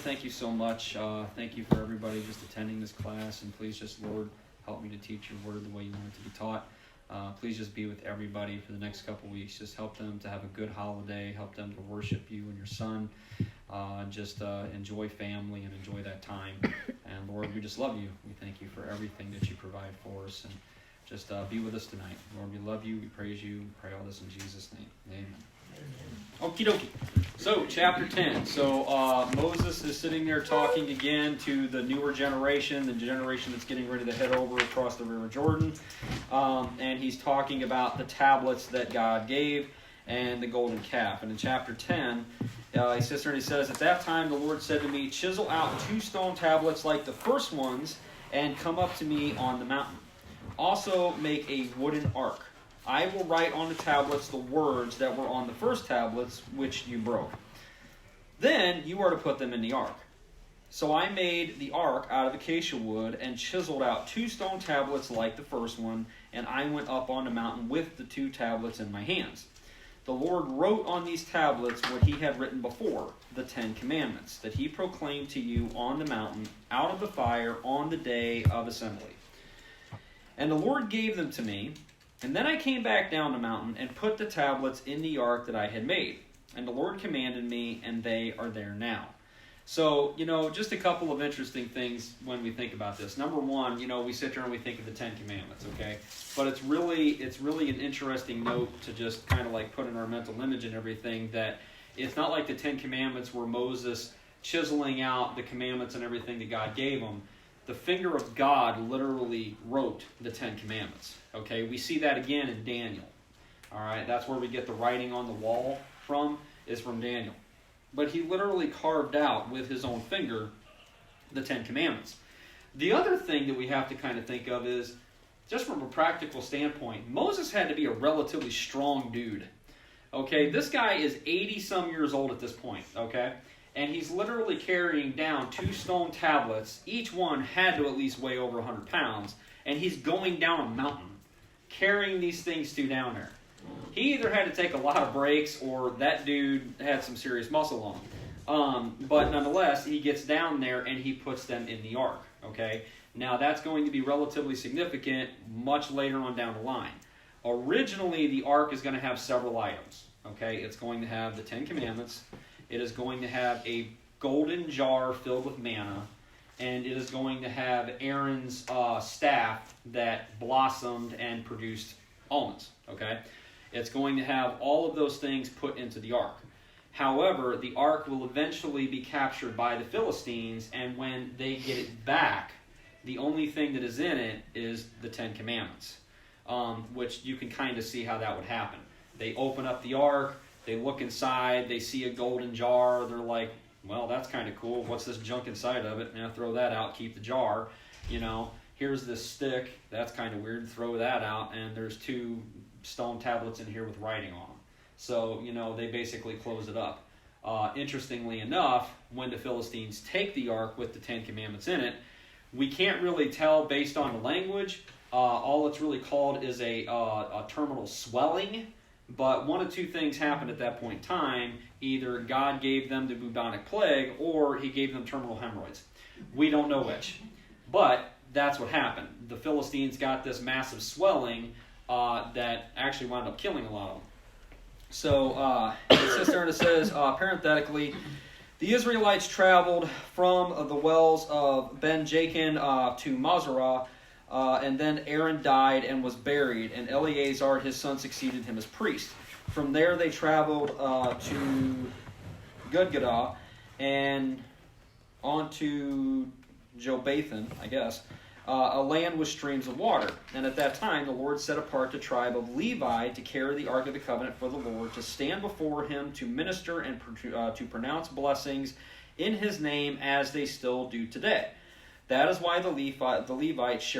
thank you so much. Thank you for everybody just attending this class, and please just, Lord, help me to teach your word the way you want it to be taught. Please just be with everybody for the next couple weeks. Just help them to have a good holiday. Help them to worship you and your Son. Just enjoy family and enjoy that time. And Lord, we just love you. We thank you for everything that you provide for us. And just be with us tonight. Lord, we love you. We praise you. We pray all this in Jesus' name. Amen. Okie dokie. So, chapter 10. So, Moses is sitting there talking again to the newer generation, the generation that's getting ready to head over across the River Jordan. And he's talking about the tablets that God gave and the golden calf. And in chapter 10, he sits there and he says, "At that time the Lord said to me, chisel out 2 stone tablets like the first ones and come up to me on the mountain. Also make a wooden ark. I will write on the tablets the words that were on the first tablets, which you broke. Then you are to put them in the ark. So I made the ark out of acacia wood and chiseled out 2 stone tablets like the first one, and I went up on the mountain with the 2 tablets in my hands. The Lord wrote on these tablets what he had written before, the 10 commandments, that he proclaimed to you on the mountain, out of the fire, on the day of assembly. And the Lord gave them to me. And then I came back down the mountain and put the tablets in the ark that I had made. And the Lord commanded me, and they are there now." So, just a couple of interesting things when we think about this. Number one, we sit there and we think of the 10 Commandments, okay? But it's really an interesting note to just kind of like put in our mental image and everything, that it's not like the 10 Commandments were Moses chiseling out the commandments and everything that God gave him. The finger of God literally wrote the 10 Commandments. Okay, we see that again in Daniel. All right, that's where we get the writing on the wall is from Daniel. But he literally carved out with his own finger the 10 Commandments. The other thing that we have to kind of think of is, just from a practical standpoint, Moses had to be a relatively strong dude. Okay, this guy is 80-some years old at this point, okay? And he's literally carrying down 2 stone tablets. Each one had to at least weigh over 100 pounds. And he's going down a mountain, carrying these things down there. He either had to take a lot of breaks, or that dude had some serious muscle on him. But nonetheless, he gets down there and he puts them in the ark. Okay? Now that's going to be relatively significant much later on down the line. Originally, the ark is going to have several items. Okay? It's going to have the 10 Commandments. It is going to have a golden jar filled with manna, and it is going to have Aaron's staff that blossomed and produced almonds. Okay, it's going to have all of those things put into the ark. However, the ark will eventually be captured by the Philistines, and when they get it back, the only thing that is in it is the 10 Commandments, which you can kind of see how that would happen. They open up the ark. They look inside, they see a golden jar, they're like, well, that's kind of cool. What's this junk inside of it? Throw that out, keep the jar. Here's this stick, that's kind of weird, throw that out, and there's 2 stone tablets in here with writing on them. So, they basically close it up. Interestingly enough, when the Philistines take the ark with the 10 Commandments in it, we can't really tell based on the language. All it's really called is a terminal swelling. But one of 2 things happened at that point in time. Either God gave them the bubonic plague, or he gave them terminal hemorrhoids. We don't know which. But that's what happened. The Philistines got this massive swelling that actually wound up killing a lot of them. So it sits there and it says, parenthetically, the Israelites traveled from the wells of Ben-Jakin to Mazarah, and then Aaron died and was buried, and Eleazar, his son, succeeded him as priest. From there they traveled to Gudgodah and on to Jobathan, I guess, a land with streams of water. And at that time the Lord set apart the tribe of Levi to carry the Ark of the Covenant for the Lord, to stand before him, to minister and to pronounce blessings in his name, as they still do today. That is why the Levites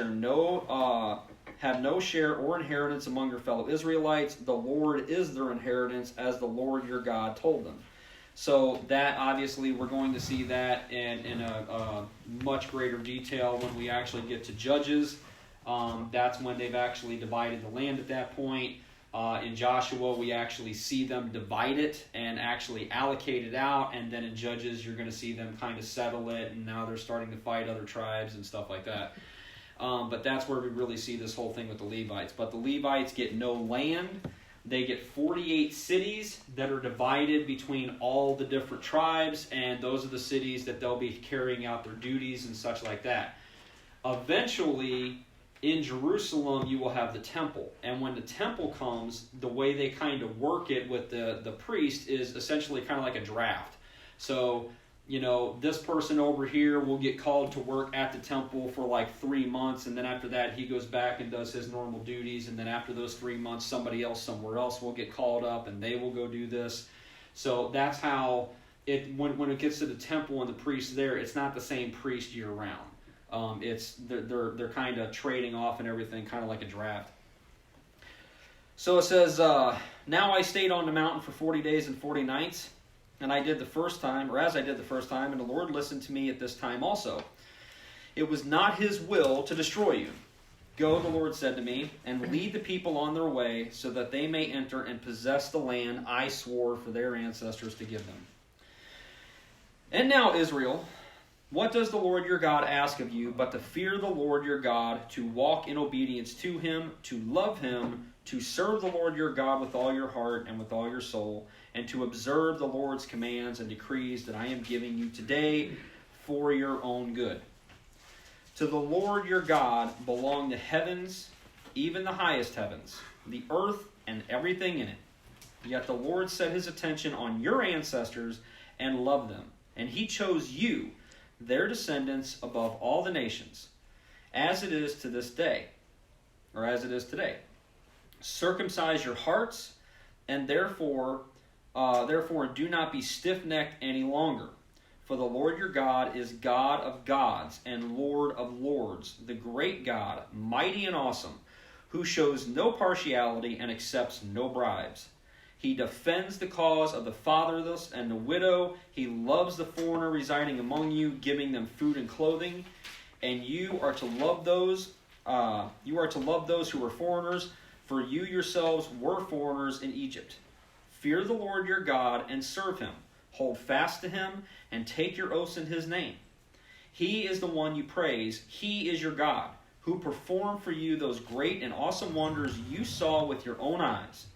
have no share or inheritance among your fellow Israelites. The Lord is their inheritance, as the Lord your God told them. So that, obviously, we're going to see that in a much greater detail when we actually get to Judges. That's when they've actually divided the land at that point. In Joshua, we actually see them divide it and actually allocate it out, and then in Judges, you're going to see them kind of settle it, and now they're starting to fight other tribes and stuff like that. But that's where we really see this whole thing with the Levites. But the Levites get no land. They get 48 cities that are divided between all the different tribes, and those are the cities that they'll be carrying out their duties and such like that. Eventually, in Jerusalem, you will have the temple. And when the temple comes, the way they kind of work it with the priest is essentially kind of like a draft. So, this person over here will get called to work at the temple for like 3 months, and then after that he goes back and does his normal duties, and then after those 3 months somebody else somewhere else will get called up and they will go do this. So that's how it when it gets to the temple and the priest there, it's not the same priest year round. They're kind of trading off and everything, kind of like a draft. So it says, now I stayed on the mountain for 40 days and 40 nights. And I did the first time, or as I did the first time, and the Lord listened to me at this time also. It was not his will to destroy you. Go, the Lord said to me, and lead the people on their way, so that they may enter and possess the land I swore for their ancestors to give them. And now, Israel, what does the Lord your God ask of you but to fear the Lord your God, to walk in obedience to him, to love him, to serve the Lord your God with all your heart and with all your soul, and to observe the Lord's commands and decrees that I am giving you today for your own good. To the Lord your God belong the heavens, even the highest heavens, the earth and everything in it. Yet the Lord set his attention on your ancestors and loved them, and he chose you, their descendants, above all the nations, as it is to this day, or as it is today. Circumcise your hearts, and therefore do not be stiff-necked any longer. For the Lord your God is God of gods and Lord of lords, the great God, mighty and awesome, who shows no partiality and accepts no bribes. He defends the cause of the fatherless and the widow. He loves the foreigner residing among you, giving them food and clothing. And you are to love those who are foreigners, for you yourselves were foreigners in Egypt. Fear the Lord your God and serve him. Hold fast to him and take your oaths in his name. He is the one you praise. He is your God, who performed for you those great and awesome wonders you saw with your own eyes.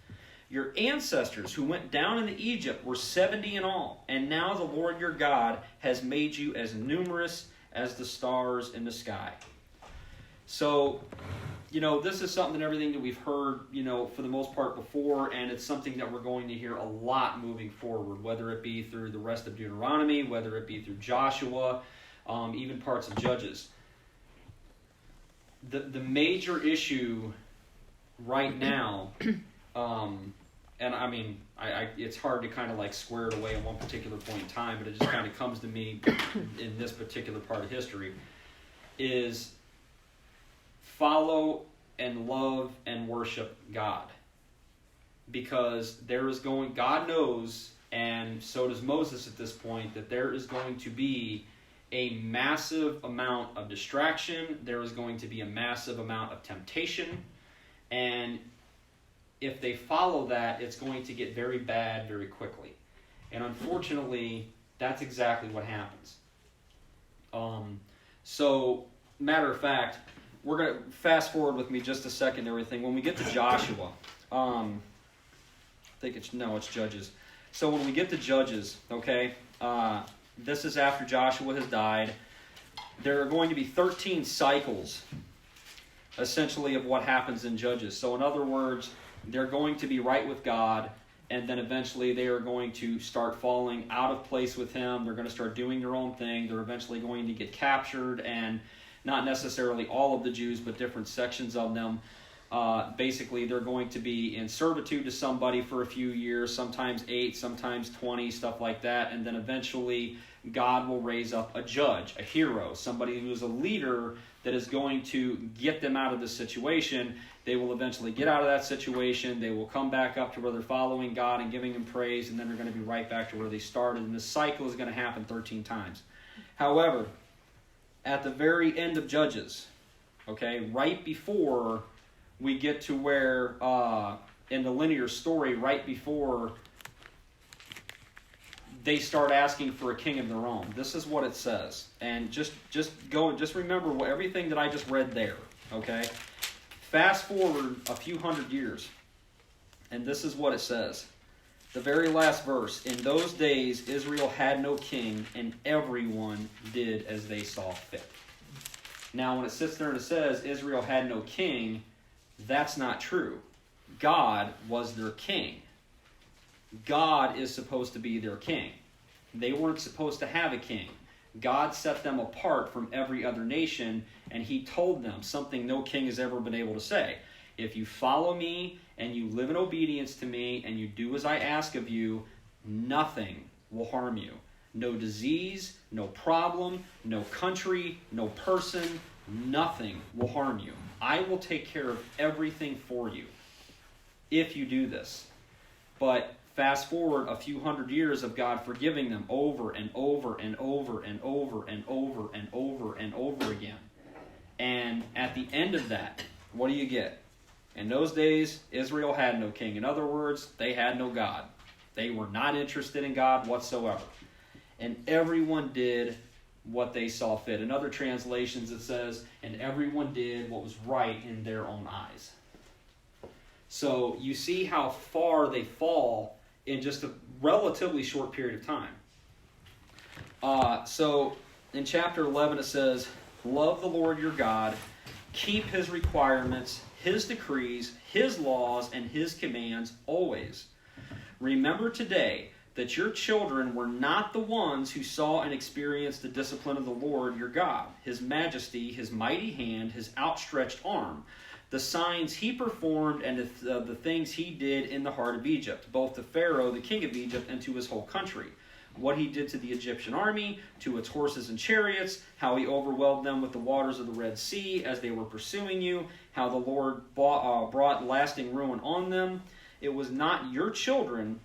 Your ancestors who went down into Egypt were 70 in all, and now the Lord your God has made you as numerous as the stars in the sky. So, this is something and everything that we've heard, for the most part before, and it's something that we're going to hear a lot moving forward, whether it be through the rest of Deuteronomy, whether it be through Joshua, even parts of Judges. The major issue right now, and I mean, it's hard to kind of like square it away at one particular point in time, but it just kind of comes to me in this particular part of history, is follow and love and worship God. Because God knows, and so does Moses at this point, that there is going to be a massive amount of distraction, there is going to be a massive amount of temptation, and if they follow that, it's going to get very bad very quickly. And unfortunately, that's exactly what happens. So, matter of fact, we're going to fast forward with me just a second and everything. When we get to Joshua, it's Judges. So when we get to Judges, okay, this is after Joshua has died. There are going to be 13 cycles, essentially, of what happens in Judges. So in other words, they're going to be right with God, and then eventually they are going to start falling out of place with him. They're going to start doing their own thing. They're eventually going to get captured, and not necessarily all of the Jews, but different sections of them. Basically, they're going to be in servitude to somebody for a few years, sometimes 8, sometimes 20, stuff like that. And then eventually, God will raise up a judge, a hero, somebody who is a leader that is going to get them out of this situation. They will eventually get out of that situation. They will come back up to where they're following God and giving him praise, and then they're going to be right back to where they started. And this cycle is going to happen 13 times. However, at the very end of Judges, okay, right before we get to where, in the linear story right before they start asking for a king of their own. This is what it says. And just remember everything that I just read there, okay? Fast forward a few hundred years, and this is what it says. The very last verse, in those days Israel had no king, and everyone did as they saw fit. Now, when it sits there and it says Israel had no king, that's not true. God was their king. God is supposed to be their king. They weren't supposed to have a king. God set them apart from every other nation, and he told them something no king has ever been able to say. If you follow me and you live in obedience to me and you do as I ask of you, nothing will harm you. No disease, no problem, no country, no person, nothing will harm you. I will take care of everything for you if you do this. But fast forward a few hundred years of God forgiving them over and over and over and over and over and over and over again. And at the end of that, what do you get? In those days, Israel had no king. In other words, they had no God. They were not interested in God whatsoever. And everyone did what they saw fit. In other translations it says, and everyone did what was right in their own eyes. So you see how far they fall in just a relatively short period of time. So in chapter 11 it says, love the Lord your God, keep his requirements, his decrees, his laws, and his commands always. Remember today that your children were not the ones who saw and experienced the discipline of the Lord your God, his majesty, his mighty hand, his outstretched arm, the signs he performed, and the things he did in the heart of Egypt, both to Pharaoh, the king of Egypt, and to his whole country. What he did to the Egyptian army, to its horses and chariots, how he overwhelmed them with the waters of the Red Sea as they were pursuing you, how the Lord brought lasting ruin on them. It was not your children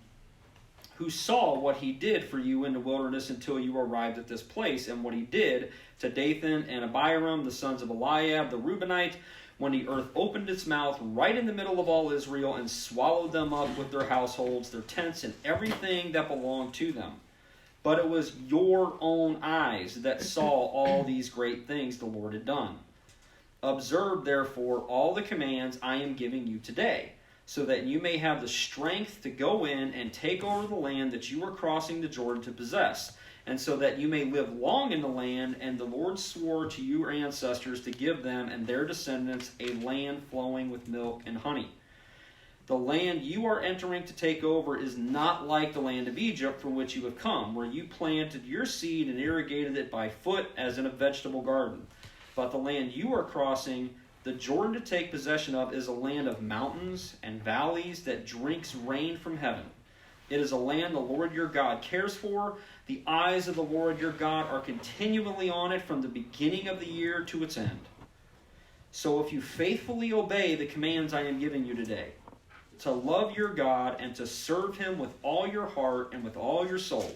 who saw what he did for you in the wilderness until you arrived at this place, and what he did to Dathan and Abiram, the sons of Eliab, the Reubenite, when the earth opened its mouth right in the middle of all Israel and swallowed them up with their households, their tents, and everything that belonged to them. But it was your own eyes that saw all these great things the Lord had done. Observe, therefore, all the commands I am giving you today, so that you may have the strength to go in and take over the land that you are crossing the Jordan to possess, and so that you may live long in the land, and the Lord swore to your ancestors to give them and their descendants a land flowing with milk and honey. The land you are entering to take over is not like the land of Egypt from which you have come, where you planted your seed and irrigated it by foot as in a vegetable garden. But the land you are crossing the Jordan to take possession of is a land of mountains and valleys that drinks rain from heaven. It is a land the Lord your God cares for. The eyes of the Lord your God are continually on it from the beginning of the year to its end. So if you faithfully obey the commands I am giving you today, to love your God and to serve him with all your heart and with all your soul,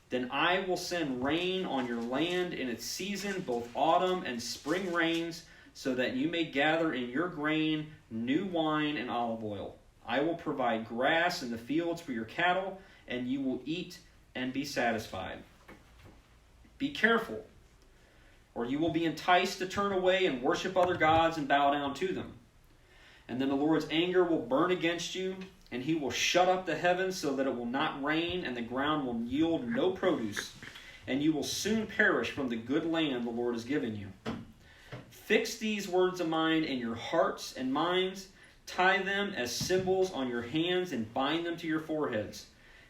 then I will send rain on your land in its season, both autumn and spring rains, so that you may gather in your grain, new wine, and olive oil. I will provide grass in the fields for your cattle, and you will eat and be satisfied. Be careful, or you will be enticed to turn away and worship other gods and bow down to them. And then the Lord's anger will burn against you, and he will shut up the heavens so that it will not rain, and the ground will yield no produce, and you will soon perish from the good land the Lord has given you. Fix these words of mine in your hearts and minds. Tie them as symbols on your hands and bind them to your foreheads.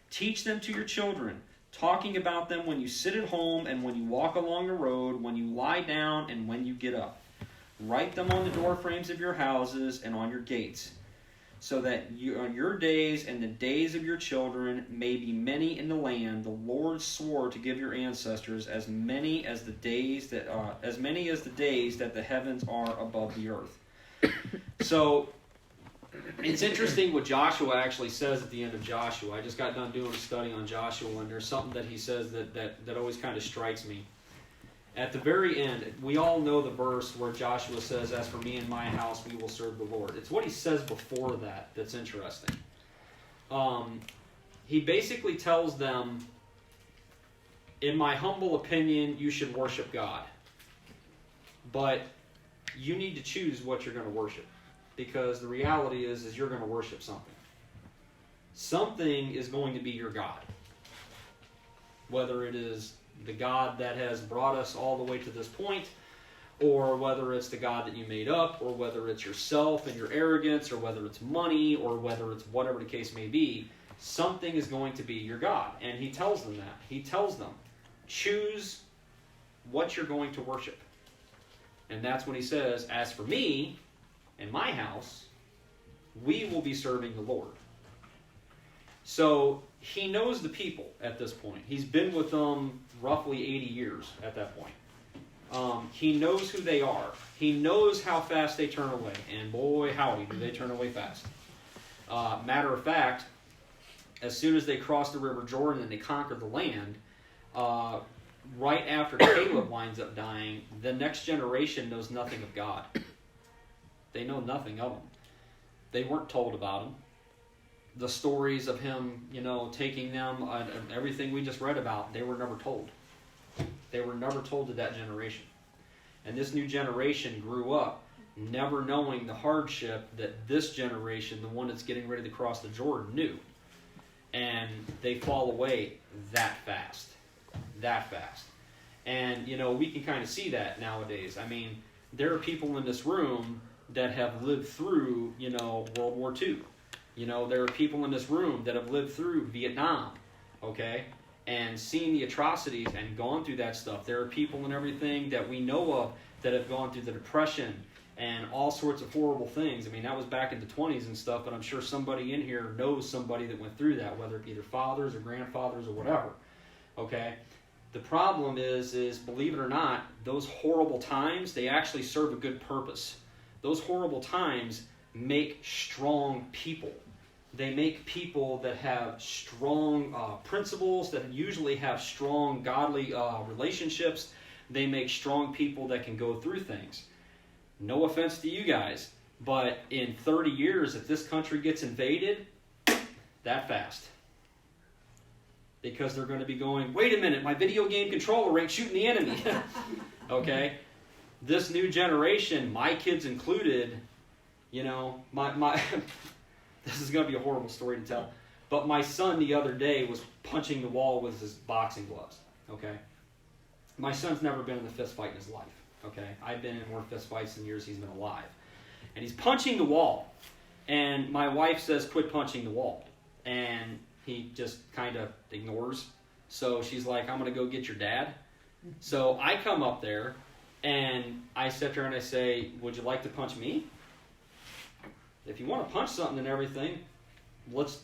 Teach them to your children, talking about them when you sit at home and when you walk along the road, when you lie down and when you get up. Write them on the door frames of your houses and on your gates, so that on your days and the days of your children may be many in the land the Lord swore to give your ancestors, as many as the days that the heavens are above the earth. So it's interesting what Joshua actually says at the end of Joshua. I just got done doing a study on Joshua, and there's something that he says that always kind of strikes me. At the very end, we all know the verse where Joshua says, "As for me and my house, we will serve the Lord." It's what he says before that that's interesting. He basically tells them, in my humble opinion, you should worship God. But you need to choose what you're going to worship. Because the reality is you're going to worship something. Something is going to be your God. Whether it is the God that has brought us all the way to this point, or whether it's the God that you made up, or whether it's yourself and your arrogance, or whether it's money, or whether it's whatever the case may be, something is going to be your God. And he tells them that. He tells them, choose what you're going to worship. And that's when he says, as for me and my house, we will be serving the Lord. So he knows the people at this point. He's been with them roughly 80 years at that point. He knows who they are. He knows how fast they turn away. And boy, howdy, do they turn away fast. Matter of fact, as soon as they cross the River Jordan and they conquer the land, right after Caleb winds up dying, the next generation knows nothing of God. They know nothing of him. They weren't told about him. The stories of him, taking them, and everything we just read about, they were never told. They were never told to that generation. And this new generation grew up never knowing the hardship that this generation, the one that's getting ready to cross the Jordan, knew. And they fall away that fast. That fast. And, we can kind of see that nowadays. I mean, there are people in this room that have lived through, World War II. There are people in this room that have lived through Vietnam, okay, and seen the atrocities and gone through that stuff. There are people and everything that we know of that have gone through the Depression and all sorts of horrible things. I mean, that was back in the 20s and stuff, but I'm sure somebody in here knows somebody that went through that, whether it be their fathers or grandfathers or whatever, okay? The problem is believe it or not, those horrible times, they actually serve a good purpose. Those horrible times make strong people. They make people that have strong principles, that usually have strong godly relationships. They make strong people that can go through things. No offense to you guys, but in 30 years, if this country gets invaded, that fast. Because they're going to be going, wait a minute, my video game controller ain't shooting the enemy. Okay? This new generation, my kids included, my this is going to be a horrible story to tell, but my son the other day was punching the wall with his boxing gloves, okay? My son's never been in a fist fight in his life, okay? I've been in more fist fights than years he's been alive. And he's punching the wall, and my wife says, quit punching the wall. And he just kind of ignores. So she's like, I'm going to go get your dad. So I come up there, and I sit there and I say, would you like to punch me? If you want to punch something and everything, let's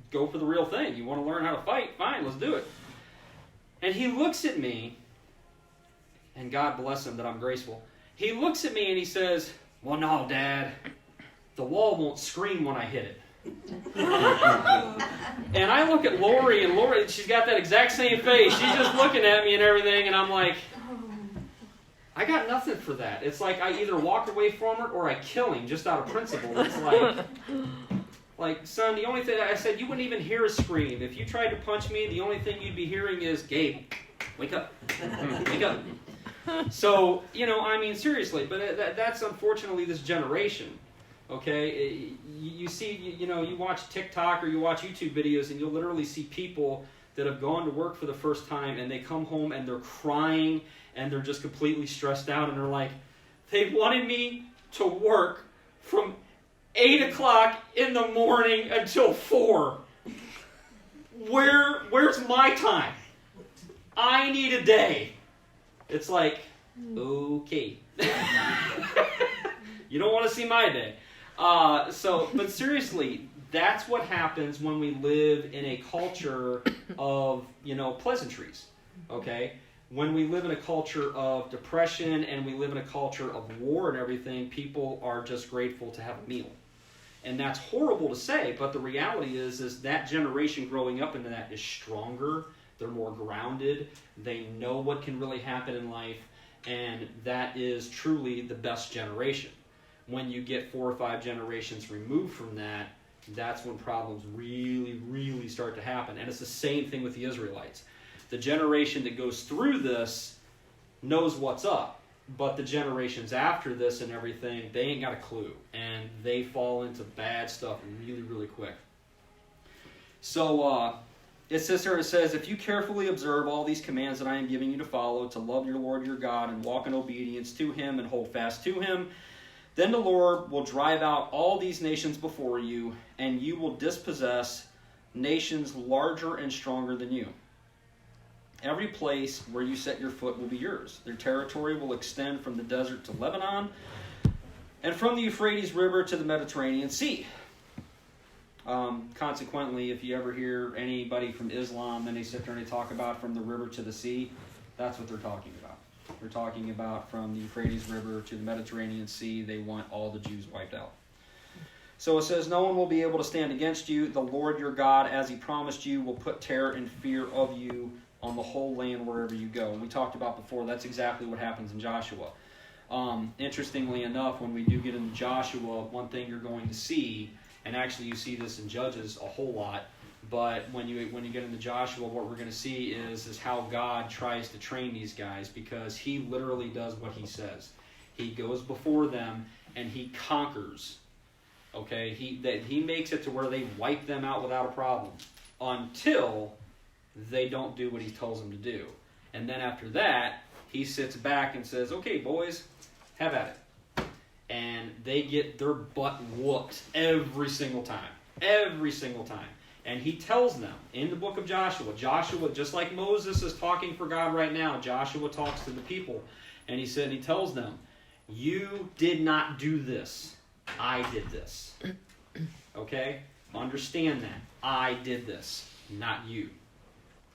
go for the real thing. You want to learn how to fight? Fine, let's do it. And he looks at me, and God bless him that I'm graceful. He looks at me and he says, well, no, Dad, the wall won't scream when I hit it. And I look at Lori, and Lori, she's got that exact same face. She's just looking at me and everything, and I'm like, I got nothing for that. It's like I either walk away from it or I kill him just out of principle. It's like, son, the only thing I said, you wouldn't even hear a scream. If you tried to punch me, the only thing you'd be hearing is, Gabe, wake up, wake up. So, seriously, but that's unfortunately this generation. Okay, you see, you watch TikTok or you watch YouTube videos, and you'll literally see people that have gone to work for the first time, and they come home and they're crying and they're just completely stressed out, and they're like, they wanted me to work from 8 o'clock in the morning until 4. Where's my time? I need a day. It's like, okay. You don't want to see my day. But seriously, that's what happens when we live in a culture of, pleasantries, okay? When we live in a culture of depression and we live in a culture of war and everything, people are just grateful to have a meal. And that's horrible to say, but the reality is that generation growing up into that is stronger They're more grounded. They know what can really happen in life. And that is truly the best generation. When you get 4 or 5 generations removed from that, that's when problems really, really start to happen. And it's the same thing with the Israelites. The generation that goes through this knows what's up. But the generations after this and everything, they ain't got a clue. And they fall into bad stuff really, really quick. So it says here, it says, if you carefully observe all these commands that I am giving you to follow, to love your Lord your God and walk in obedience to him and hold fast to him, then the Lord will drive out all these nations before you, and you will dispossess nations larger and stronger than you. Every place where you set your foot will be yours. Their territory will extend from the desert to Lebanon, and from the Euphrates River to the Mediterranean Sea. Consequently, if you ever hear anybody from Islam and they sit there and they talk about from the river to the sea, that's what they're talking about. They're talking about from the Euphrates River to the Mediterranean Sea. They want all the Jews wiped out. So it says, no one will be able to stand against you. The Lord your God, as he promised you, will put terror and fear of you on the whole land wherever you go. And we talked about before, that's exactly what happens in Joshua. Interestingly enough, when we do get into Joshua, one thing you're going to see, and actually you see this in Judges a whole lot, but when you get into Joshua, what we're going to see is how God tries to train these guys, because he literally does what he says. He goes before them and he conquers. Okay, he makes it to where they wipe them out without a problem until they don't do what he tells them to do. And then after that, he sits back and says, okay, boys, have at it. And they get their butt whooped every single time. Every single time. And he tells them in the book of Joshua, just like Moses is talking for God right now, Joshua talks to the people. And he tells them, you did not do this. I did this. Okay? Understand that. I did this, not you.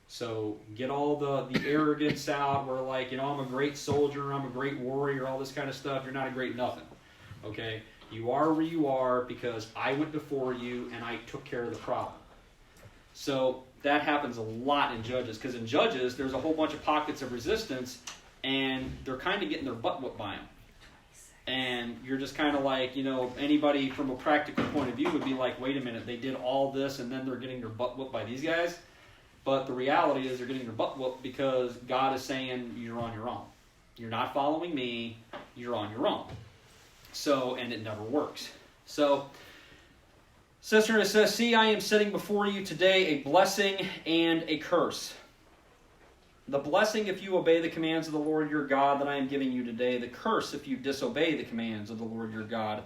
So get all the arrogance out where like, I'm a great soldier, I'm a great warrior, all this kind of stuff. You're not a great nothing. Okay? You are where you are because I went before you and I took care of the problem. So that happens a lot in Judges, because in Judges, there's a whole bunch of pockets of resistance, and they're kind of getting their butt whooped by them. And you're just kind of like, anybody from a practical point of view would be like, wait a minute, they did all this, and then they're getting their butt whooped by these guys? But the reality is they're getting their butt whooped because God is saying, you're on your own. You're not following me, you're on your own. So, and it never works. So, sister, it says, see, I am setting before you today a blessing and a curse. The blessing if you obey the commands of the Lord your God that I am giving you today. The curse if you disobey the commands of the Lord your God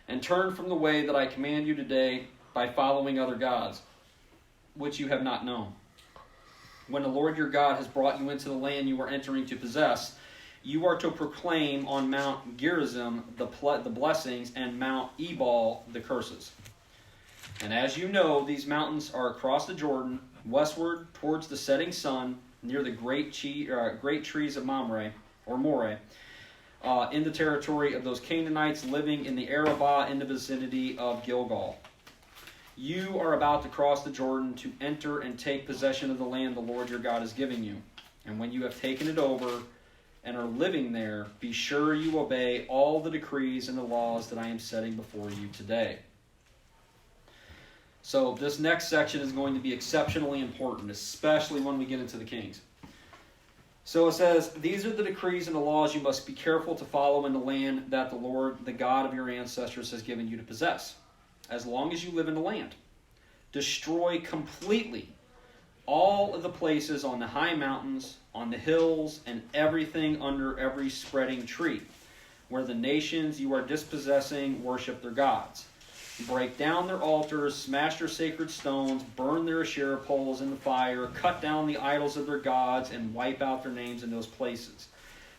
and turn from the way that I command you today by following other gods, which you have not known. When the Lord your God has brought you into the land you are entering to possess, you are to proclaim on Mount Gerizim the blessings and Mount Ebal the curses. And as you know, these mountains are across the Jordan, westward towards the setting sun, near the great trees of Mamre, or Moreh, in the territory of those Canaanites living in the Arabah in the vicinity of Gilgal. You are about to cross the Jordan to enter and take possession of the land the Lord your God is giving you. And when you have taken it over and are living there, be sure you obey all the decrees and the laws that I am setting before you today. So this next section is going to be exceptionally important, especially when we get into the Kings. So it says, these are the decrees and the laws you must be careful to follow in the land that the Lord, the God of your ancestors, has given you to possess, as long as you live in the land. Destroy completely all of the places on the high mountains, on the hills, and everything under every spreading tree, where the nations you are dispossessing worship their gods. Break down their altars, smash their sacred stones, burn their Asherah poles in the fire, cut down the idols of their gods, and wipe out their names in those places.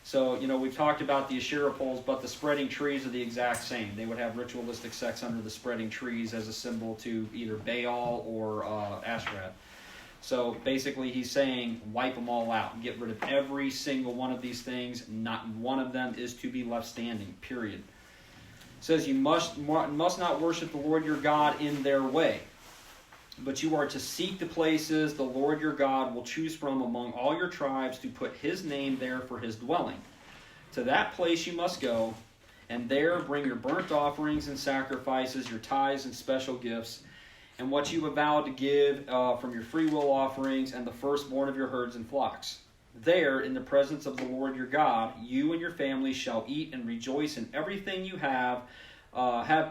So, we've talked about the Asherah poles, but the spreading trees are the exact same. They would have ritualistic sex under the spreading trees as a symbol to either Baal or Asherah. So basically he's saying wipe them all out. Get rid of every single one of these things. Not one of them is to be left standing, period. It says you must not worship the Lord your God in their way. But you are to seek the places the Lord your God will choose from among all your tribes to put his name there for his dwelling. To that place you must go, and there bring your burnt offerings and sacrifices, your tithes and special gifts, and what you have vowed to give from your freewill offerings, and the firstborn of your herds and flocks. There, in the presence of the Lord your God, you and your family shall eat and rejoice in everything you have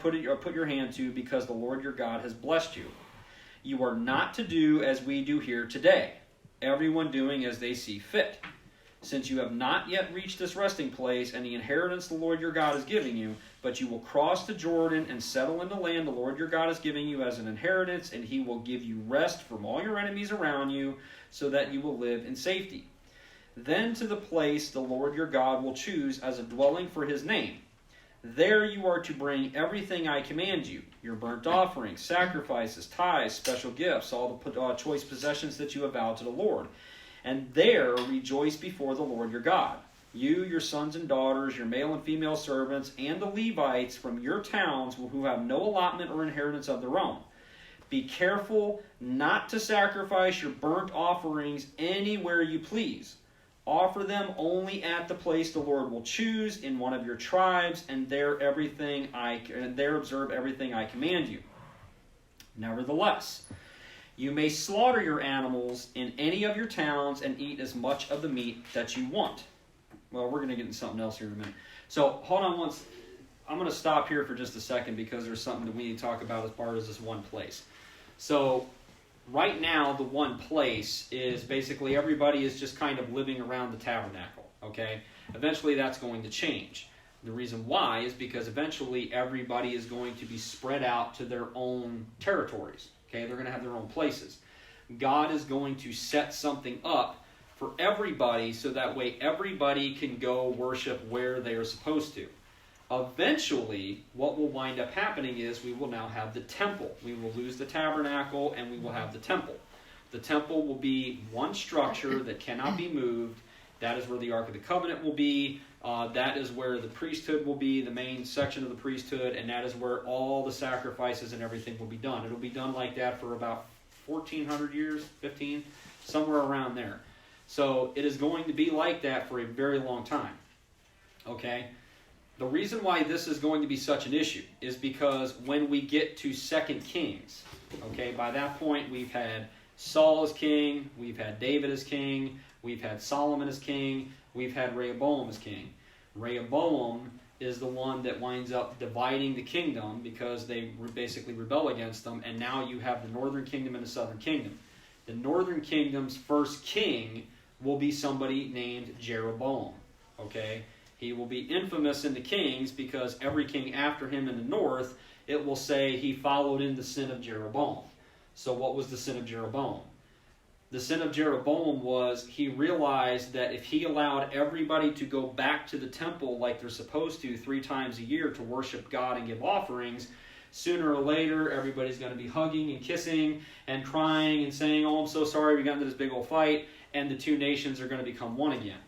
put your hand to, because the Lord your God has blessed you. You are not to do as we do here today, everyone doing as they see fit. Since you have not yet reached this resting place and the inheritance the Lord your God is giving you, but you will cross the Jordan and settle in the land the Lord your God is giving you as an inheritance, and he will give you rest from all your enemies around you, so that you will live in safety. Then to the place the Lord your God will choose as a dwelling for his name. There you are to bring everything I command you, your burnt offerings, sacrifices, tithes, special gifts, all the choice possessions that you have vowed to the Lord. And there rejoice before the Lord your God. You, your sons and daughters, your male and female servants, and the Levites from your towns who have no allotment or inheritance of their own. Be careful not to sacrifice your burnt offerings anywhere you please. Offer them only at the place the Lord will choose in one of your tribes, and there observe everything I command you. Nevertheless, you may slaughter your animals in any of your towns and eat as much of the meat that you want. Well, we're going to get into something else here in a minute. So, hold on once. I'm going to stop here for just a second because there's something that we need to talk about as far as this one place. So, right now, the one place is basically everybody is just kind of living around the tabernacle, okay? Eventually, that's going to change. The reason why is because eventually everybody is going to be spread out to their own territories, okay? They're going to have their own places. God is going to set something up for everybody so that way everybody can go worship where they are supposed to. Eventually, what will wind up happening is we will now have the temple. We will lose the tabernacle and we will have the temple. The temple will be one structure that cannot be moved. That is where the Ark of the Covenant will be. That is where the priesthood will be, the main section of the priesthood, and that is where all the sacrifices and everything will be done. It'll be done like that for about 1,400 years, 15, somewhere around there. So it is going to be like that for a very long time. Okay? The reason why this is going to be such an issue is because when we get to 2 Kings, okay, by that point we've had Saul as king, we've had David as king, we've had Solomon as king, we've had Rehoboam as king. Rehoboam is the one that winds up dividing the kingdom because they basically rebel against them, and now you have the northern kingdom and the southern kingdom. The northern kingdom's first king will be somebody named Jeroboam, okay? He will be infamous in the kings because every king after him in the north, it will say he followed in the sin of Jeroboam. So what was the sin of Jeroboam? The sin of Jeroboam was he realized that if he allowed everybody to go back to the temple like they're supposed to 3 times a year to worship God and give offerings, sooner or later everybody's going to be hugging and kissing and crying and saying, oh, I'm so sorry we got into this big old fight, and the 2 nations are going to become one again.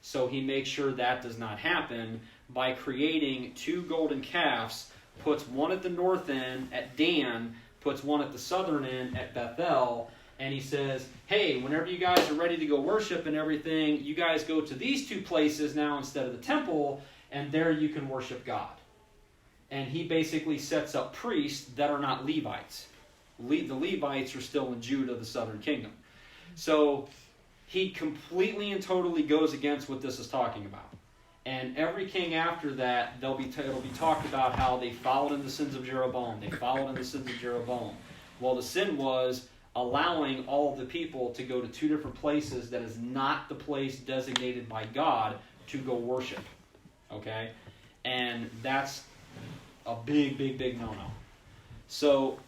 So he makes sure that does not happen by creating 2 golden calves, puts one at the north end at Dan, puts one at the southern end at Bethel, and he says, hey, whenever you guys are ready to go worship and everything, you guys go to these 2 places now instead of the temple, and there you can worship God. And he basically sets up priests that are not Levites. The Levites are still in Judah, the southern kingdom. So he completely and totally goes against what this is talking about. And every king after that, it'll be talked about how they followed in the sins of Jeroboam. They followed in the sins of Jeroboam. Well, the sin was allowing all of the people to go to 2 different places that is not the place designated by God to go worship. Okay? And that's a big, big, big no-no. So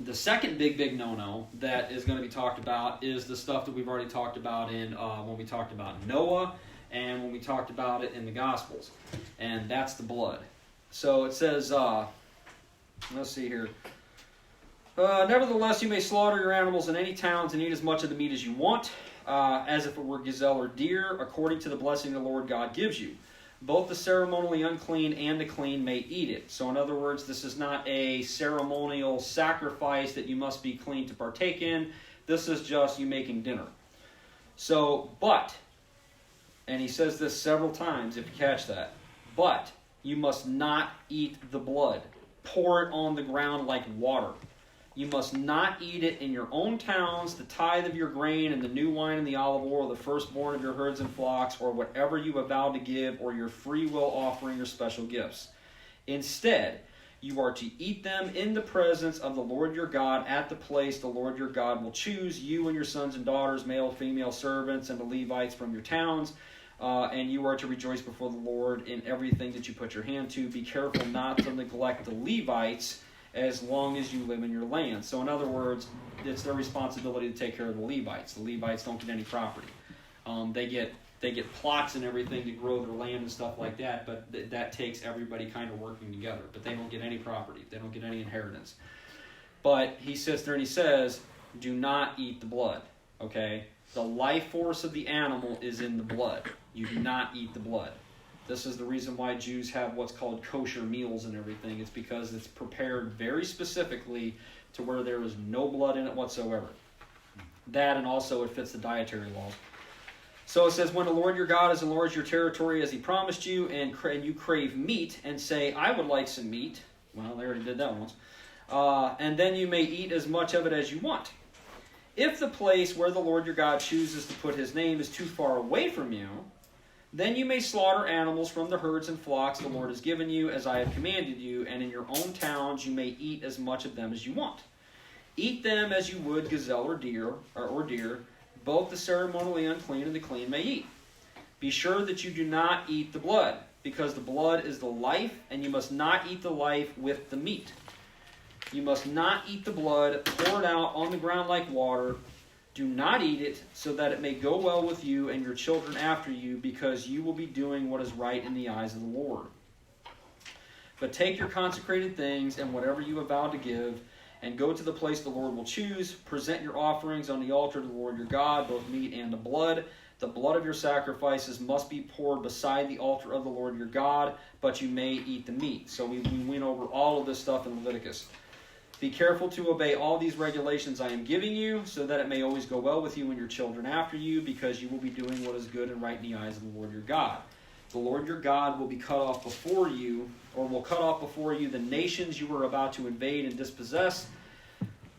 the second big, big no-no that is going to be talked about is the stuff that we've already talked about in when we talked about Noah and when we talked about it in the Gospels. And that's the blood. So it says, let's see here. Nevertheless, you may slaughter your animals in any towns and eat as much of the meat as you want, as if it were gazelle or deer, according to the blessing the Lord God gives you. both the ceremonially unclean and the clean may eat it. So in other words, this is not a ceremonial sacrifice that you must be clean to partake in. This is just you making dinner. So, but, and he says this several times if you catch that, but you must not eat the blood. Pour it on the ground like water. You must not eat it in your own towns, the tithe of your grain and the new wine and the olive oil, the firstborn of your herds and flocks, or whatever you have vowed to give, or your free will offering or special gifts. Instead, you are to eat them in the presence of the Lord your God at the place the Lord your God will choose, you and your sons and daughters, male, female servants, and the Levites from your towns. And you are to rejoice before the Lord in everything that you put your hand to. Be careful not to neglect the Levites as long as you live in your land. So in other words, it's their responsibility to take care of the Levites. The Levites don't get any property. They get plots and everything to grow their land and stuff like that, but that takes everybody kind of working together. But they don't get any property. They don't get any inheritance. But he sits there and he says, do not eat the blood. Okay? The life force of the animal is in the blood. You do not eat the blood. This is the reason why Jews have what's called kosher meals and everything. It's because it's prepared very specifically to where there is no blood in it whatsoever. That, and also it fits the dietary laws. So it says, when the Lord your God has enlarged your territory as he promised you, and you crave meat, and say, I would like some meat. Well, they already did that once. And then you may eat as much of it as you want. If the place where the Lord your God chooses to put his name is too far away from you, then you may slaughter animals from the herds and flocks the Lord has given you, as I have commanded you, and in your own towns you may eat as much of them as you want. Eat them as you would gazelle or deer, both the ceremonially unclean and the clean may eat. Be sure that you do not eat the blood, because the blood is the life, and you must not eat the life with the meat. You must not eat the blood, pour it out on the ground like water. Do not eat it, so that it may go well with you and your children after you, because you will be doing what is right in the eyes of the Lord. But take your consecrated things and whatever you have vowed to give, and go to the place the Lord will choose. Present your offerings on the altar to the Lord your God, both meat and the blood. The blood of your sacrifices must be poured beside the altar of the Lord your God, but you may eat the meat. So we went over all of this stuff in Leviticus. Be careful to obey all these regulations I am giving you, so that it may always go well with you and your children after you, because you will be doing what is good and right in the eyes of the Lord your God. The Lord your God will be cut off before you, or will cut off before you the nations you are about to invade and dispossess.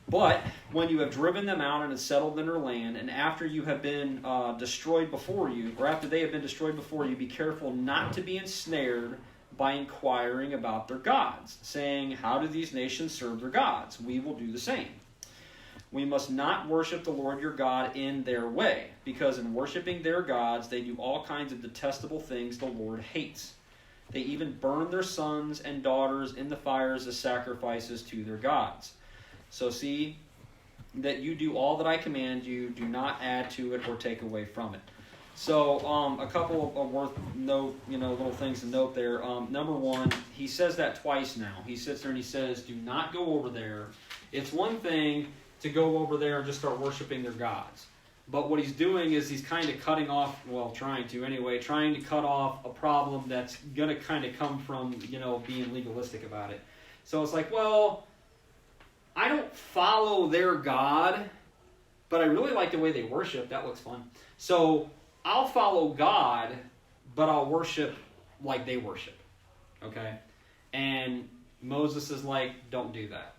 But when you have driven them out and have settled in their land, and after you have been destroyed before you, or after they have been destroyed before you, be careful not to be ensnared by inquiring about their gods, saying, how do these nations serve their gods? We will do the same. We must not worship the Lord your God in their way, because in worshiping their gods, they do all kinds of detestable things the Lord hates. They even burn their sons and daughters in the fires as sacrifices to their gods. So see that you do all that I command you. Do not add to it or take away from it. So a couple of worth note, little things to note there. Number one, he says that twice now. He sits there and he says, do not go over there. It's one thing to go over there and just start worshiping their gods. But what he's doing is he's kind of trying to cut off a problem that's going to kind of come from, being legalistic about it. So it's like, well, I don't follow their God, but I really like the way they worship. That looks fun. So I'll follow God, but I'll worship like they worship. Okay? And Moses is like, don't do that.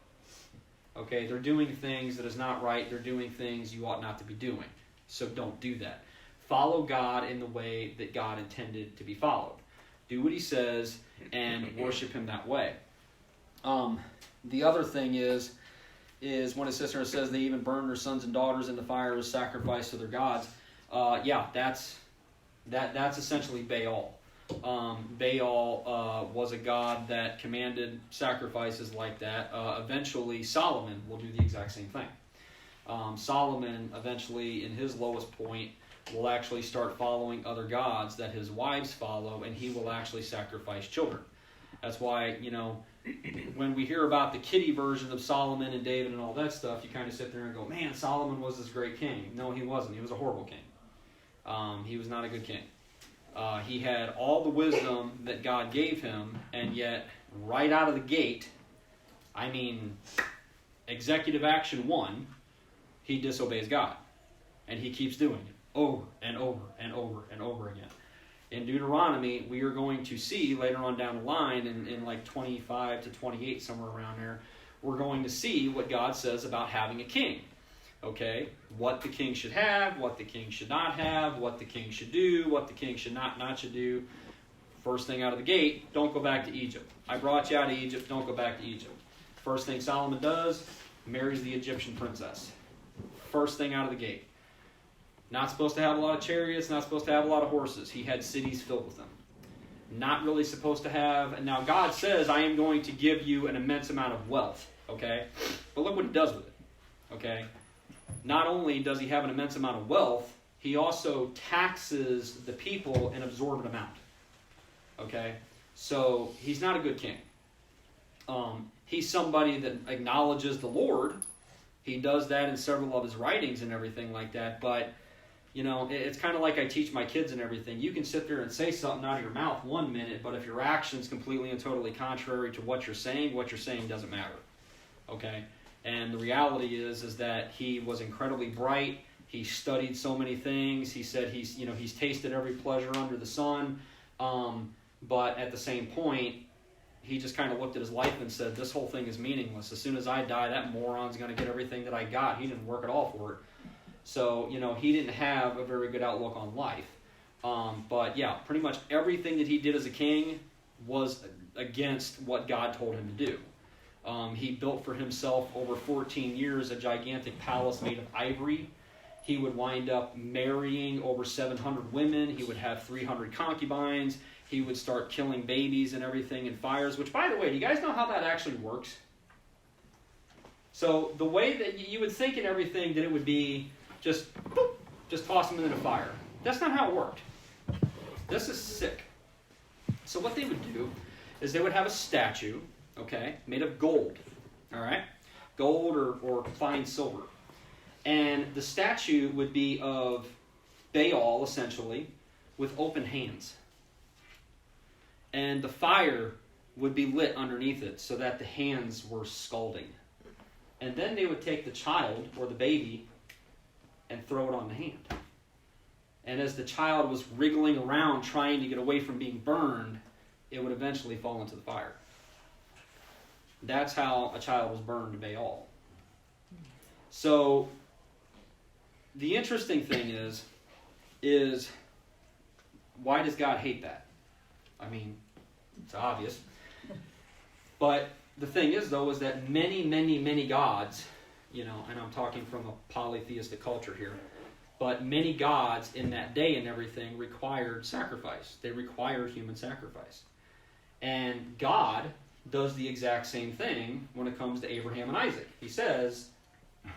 Okay? They're doing things that is not right. They're doing things you ought not to be doing. So don't do that. Follow God in the way that God intended to be followed. Do what he says and worship him that way. The other thing is when his sister says they even burn their sons and daughters in the fire as sacrifice to their gods. That's essentially Baal. Baal was a god that commanded sacrifices like that. Eventually, Solomon will do the exact same thing. Solomon, eventually, in his lowest point, will actually start following other gods that his wives follow, and he will actually sacrifice children. That's why, when we hear about the kiddie version of Solomon and David and all that stuff, you kind of sit there and go, man, Solomon was this great king. No, he wasn't. He was a horrible king. He was not a good king. He had all the wisdom that God gave him, and yet right out of the gate, I mean, executive action 1, he disobeys God. And he keeps doing it over and over and over and over again. In Deuteronomy, we are going to see later on down the line, in like 25 to 28, somewhere around there, we're going to see what God says about having a king. Okay? What the king should have, what the king should not have, what the king should do, what the king should not should do. First thing out of the gate, don't go back to Egypt. I brought you out of Egypt, don't go back to Egypt. First thing Solomon does, marries the Egyptian princess. First thing out of the gate. Not supposed to have a lot of chariots, not supposed to have a lot of horses. He had cities filled with them. Not really supposed to have... And now God says, I am going to give you an immense amount of wealth. Okay? But look what he does with it. Okay? Not only does he have an immense amount of wealth, he also taxes the people an absorbent amount. Okay? So, he's not a good king. He's somebody that acknowledges the Lord. He does that in several of his writings and everything like that. But, you know, it's kind of like I teach my kids and everything. You can sit there and say something out of your mouth one minute, but if your action's completely and totally contrary to what you're saying doesn't matter. Okay? And the reality is that he was incredibly bright. He studied so many things. He said he's tasted every pleasure under the sun. But at the same point, he just kind of looked at his life and said, this whole thing is meaningless. As soon as I die, that moron's going to get everything that I got. He didn't work at all for it. So, you know, he didn't have a very good outlook on life. But yeah, pretty much everything that he did as a king was against what God told him to do. He built for himself over 14 years a gigantic palace made of ivory. He would wind up marrying over 700 women. He would have 300 concubines. He would start killing babies and everything in fires, which, by the way, do you guys know how that actually works? So the way that you would think in everything that it would be just toss them in a fire. That's not how it worked. This is sick. So what they would do is they would have a statue, okay, made of gold, all right? Gold or fine silver. And the statue would be of Baal, essentially, with open hands. And the fire would be lit underneath it so that the hands were scalding. And then they would take the child or the baby and throw it on the hand. And as the child was wriggling around trying to get away from being burned, it would eventually fall into the fire. That's how a child was burned to Baal. So the interesting thing is why does God hate that? I mean, it's obvious. But the thing is, though, is that many, many, many gods, you know, and I'm talking from a polytheistic culture here, but many gods in that day and everything required sacrifice. They required human sacrifice. And God does the exact same thing when it comes to Abraham and Isaac. He says,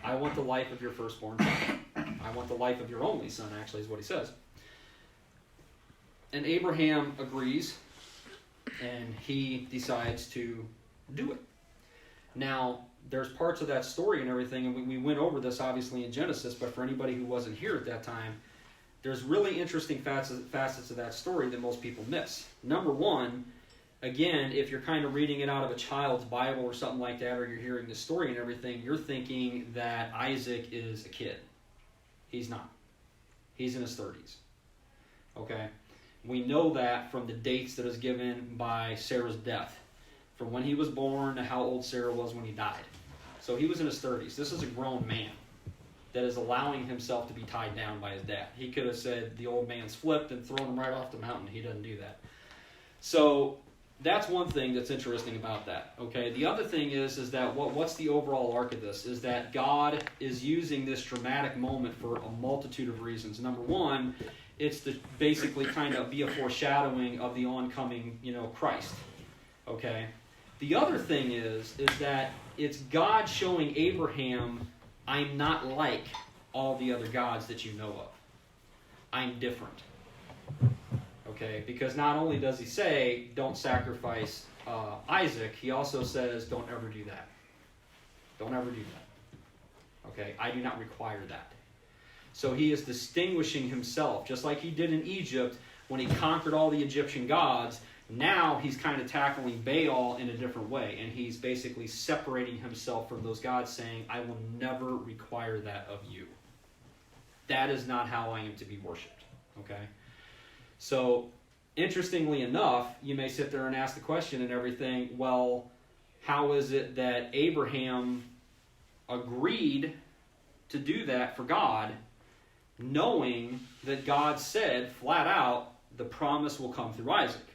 I want the life of your firstborn son. I want the life of your only son, actually, is what he says. And Abraham agrees, and he decides to do it. Now, there's parts of that story and everything, and we went over this, obviously, in Genesis, but for anybody who wasn't here at that time, there's really interesting facets of that story that most people miss. Number one, again, if you're kind of reading it out of a child's Bible or something like that, or you're hearing the story and everything, you're thinking that Isaac is a kid. He's not. He's in his 30s. Okay? We know that from the dates that is given by Sarah's death, from when he was born to how old Sarah was when he died. So he was in his 30s. This is a grown man that is allowing himself to be tied down by his dad. He could have said the old man's flipped and thrown him right off the mountain. He doesn't do that. So that's one thing that's interesting about that. Okay. The other thing is that what's the overall arc of this? Is that God is using this dramatic moment for a multitude of reasons. Number one, it's to basically kind of be a foreshadowing of the oncoming, Christ. Okay. The other thing is that it's God showing Abraham, I'm not like all the other gods that you know of. I'm different. Okay, because not only does he say, don't sacrifice Isaac, he also says, don't ever do that. Don't ever do that. Okay, I do not require that. So he is distinguishing himself, just like he did in Egypt. when he conquered all the Egyptian gods, now he's kind of tackling Baal in a different way, and he's basically separating himself from those gods, saying, I will never require that of you. That is not how I am to be worshipped. Okay? So, interestingly enough, you may sit there and ask the question and everything, well, how is it that Abraham agreed to do that for God, knowing that God said flat out, the promise will come through Isaac?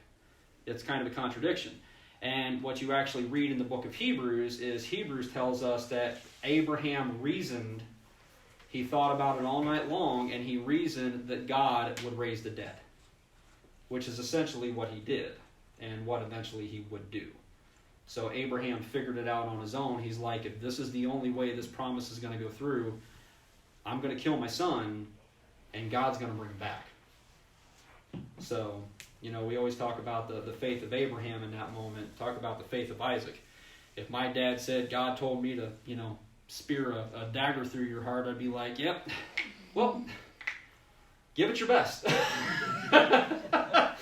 It's kind of a contradiction. And what you actually read in the book of Hebrews is Hebrews tells us that Abraham reasoned, he thought about it all night long, and he reasoned that God would raise the dead, which is essentially what he did and what eventually he would do. So Abraham figured it out on his own. He's like, if this is the only way this promise is going to go through, I'm going to kill my son, and God's going to bring him back. So, we always talk about the faith of Abraham in that moment, talk about the faith of Isaac. If my dad said, God told me to, spear a dagger through your heart, I'd be like, yep, well, give it your best. I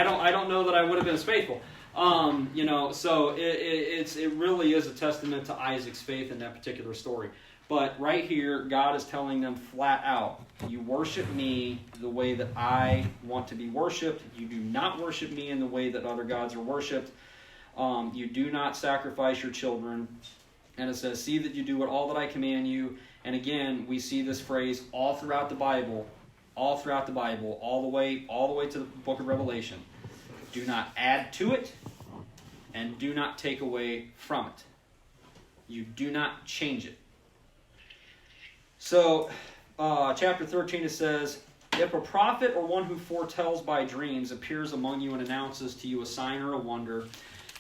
don't know that I would have been as faithful. So it really is a testament to Isaac's faith in that particular story. But right here, God is telling them flat out, you worship me the way that I want to be worshipped. You do not worship me in the way that other gods are worshipped. You do not sacrifice your children. And it says, see that you do all that I command you. And again, we see this phrase all throughout the Bible, all the way to the book of Revelation. Do not add to it, and do not take away from it. You do not change it. So, chapter 13, it says, if a prophet or one who foretells by dreams appears among you and announces to you a sign or a wonder,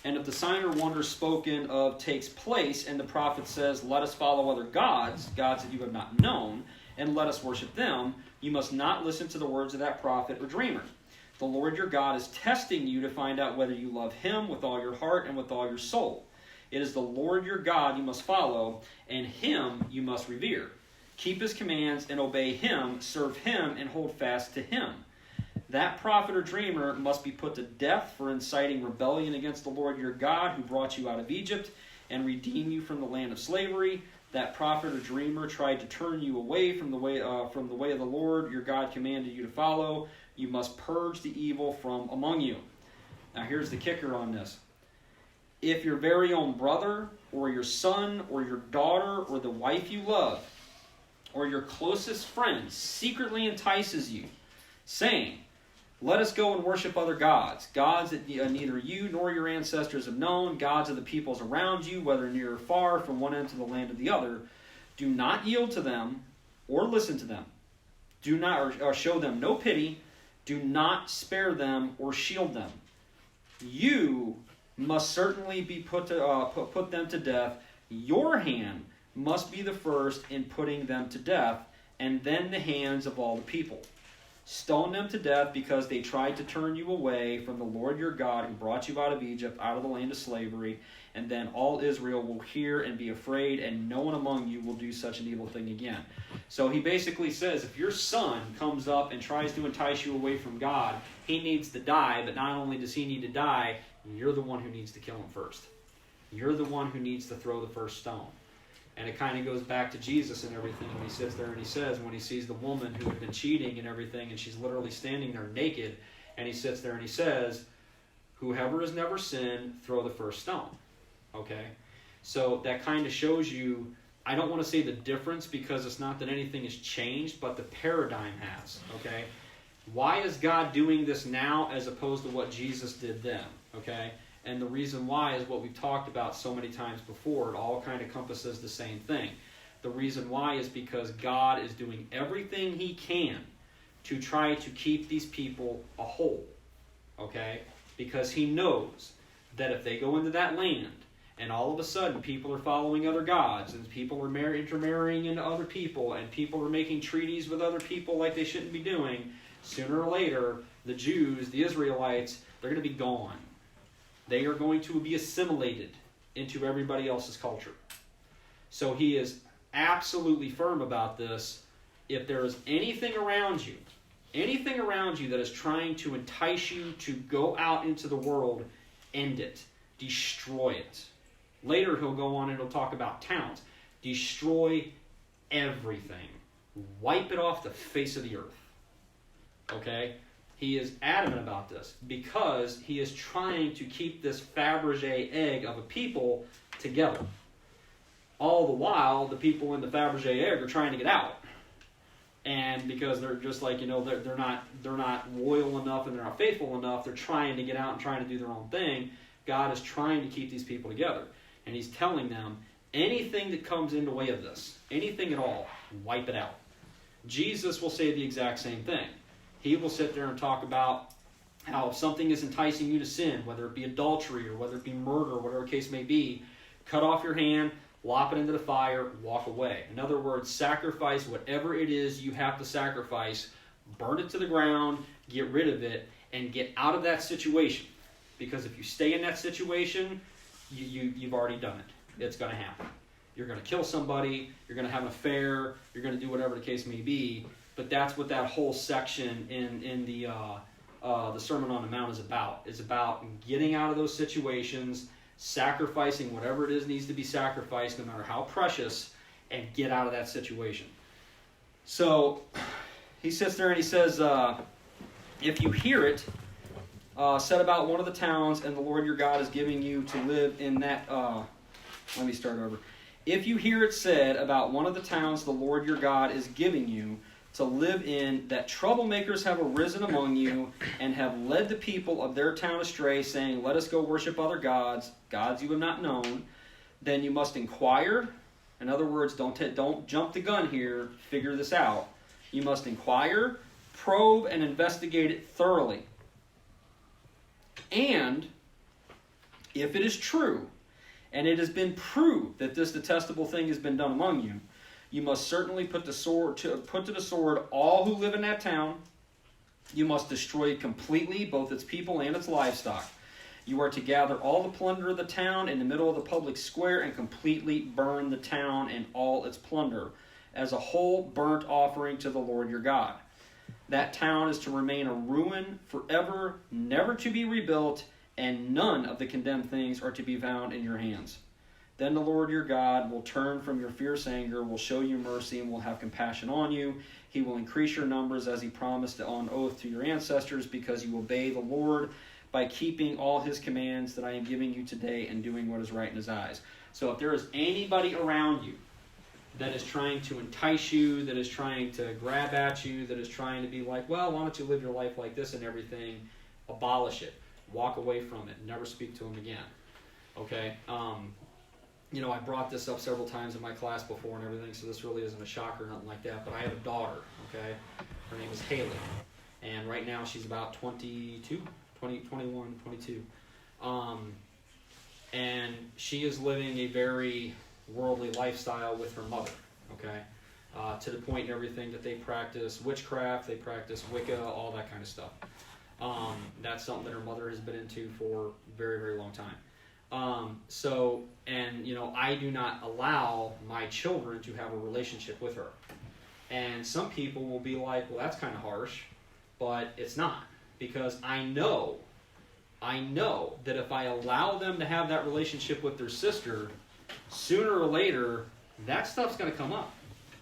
and if the sign or wonder spoken of takes place, and the prophet says, let us follow other gods that you have not known, and let us worship them, you must not listen to the words of that prophet or dreamer. The Lord your God is testing you to find out whether you love him with all your heart and with all your soul. It is the Lord your God you must follow, and him you must revere. Keep his commands and obey him, serve him, and hold fast to him. That prophet or dreamer must be put to death for inciting rebellion against the Lord your God who brought you out of Egypt and redeemed you from the land of slavery. That prophet or dreamer tried to turn you away from the way of the Lord your God commanded you to follow. You must purge the evil from among you. Now here's the kicker on this. If your very own brother or your son or your daughter or the wife you love or your closest friend secretly entices you, saying, let us go and worship other gods that neither you nor your ancestors have known, gods of the peoples around you, whether near or far, from one end to the land of the other, do not yield to them or listen to them. Do not or show them no pity. Do not spare them or shield them. You must certainly be put them to death. Your hand must be the first in putting them to death, and then the hands of all the people. Stone them to death because they tried to turn you away from the Lord your God who brought you out of Egypt, out of the land of slavery. And then all Israel will hear and be afraid, and no one among you will do such an evil thing again. So he basically says, if your son comes up and tries to entice you away from God, he needs to die, but not only does he need to die, you're the one who needs to kill him first. You're the one who needs to throw the first stone. And it kind of goes back to Jesus and everything when he sits there and he says, when he sees the woman who had been cheating and everything, and she's literally standing there naked, and he sits there and he says, whoever has never sinned, throw the first stone. Okay? So that kind of shows you, I don't want to say the difference because it's not that anything has changed, but the paradigm has. Okay? Why is God doing this now as opposed to what Jesus did then? Okay? And the reason why is what we've talked about so many times before. It all kind of encompasses the same thing. The reason why is because God is doing everything he can to try to keep these people a whole. Okay? Because he knows that if they go into that land and all of a sudden people are following other gods and people are intermarrying into other people and people are making treaties with other people like they shouldn't be doing, sooner or later, the Jews, the Israelites, they're going to be gone. They are going to be assimilated into everybody else's culture. So he is absolutely firm about this. If there is anything around you Anything around you that is trying to entice you to go out into the world, end it. Destroy it. Later he'll go on and he'll talk about towns. Destroy everything. Wipe it off the face of the earth. Okay? He is adamant about this because he is trying to keep this Fabergé egg of a people together. All the while, the people in the Fabergé egg are trying to get out. And because they're just like, they're not loyal enough and they're not faithful enough, they're trying to get out and trying to do their own thing. God is trying to keep these people together. And he's telling them, anything that comes in the way of this, anything at all, wipe it out. Jesus will say the exact same thing. He will sit there and talk about how if something is enticing you to sin, whether it be adultery or whether it be murder, or whatever the case may be, cut off your hand, lop it into the fire, walk away. In other words, sacrifice whatever it is you have to sacrifice, burn it to the ground, get rid of it, and get out of that situation. Because if you stay in that situation, you've already done it. It's going to happen. You're going to kill somebody, you're going to have an affair, you're going to do whatever the case may be. But that's what that whole section in the Sermon on the Mount is about. It's about getting out of those situations, sacrificing whatever it is needs to be sacrificed, no matter how precious, and get out of that situation. So he sits there and he says, if you hear it said about one of the towns and the Lord your God is giving you to live in that... let me start over. If you hear it said about one of the towns the Lord your God is giving you to live in, that troublemakers have arisen among you and have led the people of their town astray, saying, let us go worship other gods, gods you have not known, then you must inquire. In other words, don't jump the gun here, figure this out. You must inquire, probe, and investigate it thoroughly. And if it is true, and it has been proved that this detestable thing has been done among you, you must certainly put to the sword all who live in that town. You must destroy it completely, both its people and its livestock. You are to gather all the plunder of the town in the middle of the public square and completely burn the town and all its plunder as a whole burnt offering to the Lord your God. That town is to remain a ruin forever, never to be rebuilt, and none of the condemned things are to be found in your hands. Then the Lord your God will turn from your fierce anger, will show you mercy, and will have compassion on you. He will increase your numbers as he promised on oath to your ancestors, because you obey the Lord by keeping all his commands that I am giving you today and doing what is right in his eyes. So if there is anybody around you that is trying to entice you, that is trying to grab at you, that is trying to be like, well, why don't you live your life like this and everything, abolish it. Walk away from it. Never speak to them again. Okay? I brought this up several times in my class before and everything, so this really isn't a shocker or nothing like that, but I have a daughter, okay? Her name is Haley, and right now she's about 21, 22. And she is living a very worldly lifestyle with her mother, okay? To the point and everything that they practice witchcraft, they practice Wicca, all that kind of stuff. That's something that her mother has been into for a very, very long time. I do not allow my children to have a relationship with her. And some people will be like, well, that's kind of harsh, but it's not. Because I know that if I allow them to have that relationship with their sister, sooner or later, that stuff's going to come up.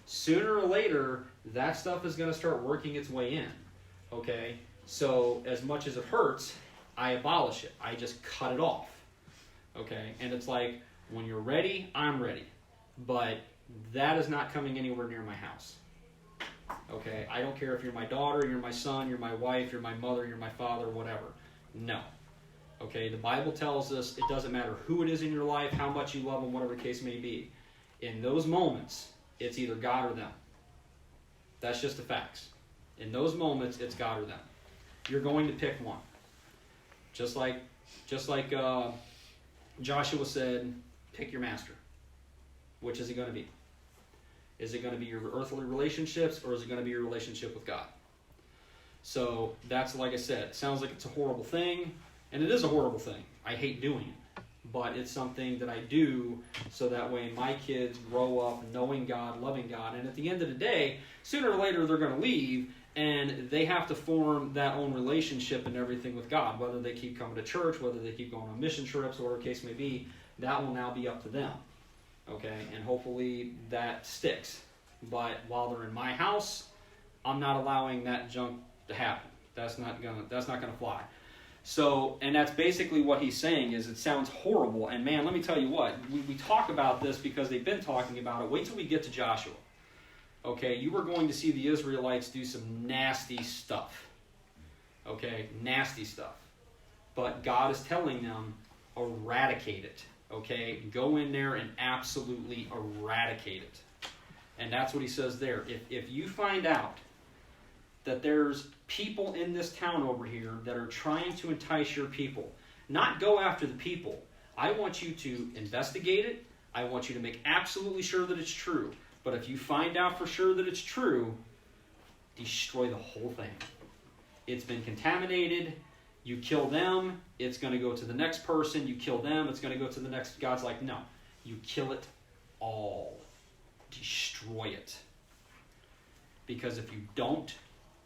Sooner or later, that stuff is going to start working its way in. Okay? So, as much as it hurts, I abolish it. I just cut it off. Okay? And it's like, when you're ready, I'm ready. But that is not coming anywhere near my house. Okay? I don't care if you're my daughter, you're my son, you're my wife, you're my mother, you're my father, whatever. No. Okay? The Bible tells us it doesn't matter who it is in your life, how much you love them, whatever the case may be. In those moments, it's either God or them. That's just the facts. In those moments, it's God or them. You're going to pick one. Just like Joshua said, pick your master. Which is it going to be? Is it going to be your earthly relationships, or is it going to be your relationship with God? So that's, like I said, it sounds like it's a horrible thing, and it is a horrible thing. I hate doing it. But it's something that I do so that way my kids grow up knowing God, loving God, and at the end of the day, sooner or later they're going to leave, And they have to form that own relationship and everything with God. Whether they keep coming to church, whether they keep going on mission trips, whatever the case may be, that will now be up to them. Okay? And hopefully that sticks. But while they're in my house, I'm not allowing that junk to happen. That's not gonna fly. So, and that's basically what he's saying. Is it sounds horrible. And man, let me tell you what, we talk about this because they've been talking about it. Wait till we get to Joshua. Okay, you are going to see the Israelites do some nasty stuff. Okay, nasty stuff. But God is telling them, eradicate it. Okay, go in there and absolutely eradicate it. And that's what he says there. If you find out that there's people in this town over here that are trying to entice your people, not go after the people. I want you to investigate it. I want you to make absolutely sure that it's true. But if you find out for sure that it's true, destroy the whole thing. It's been contaminated. You kill them, it's going to go to the next person. You kill them, it's going to go to the next. God's like, no. You kill it all. Destroy it. Because if you don't,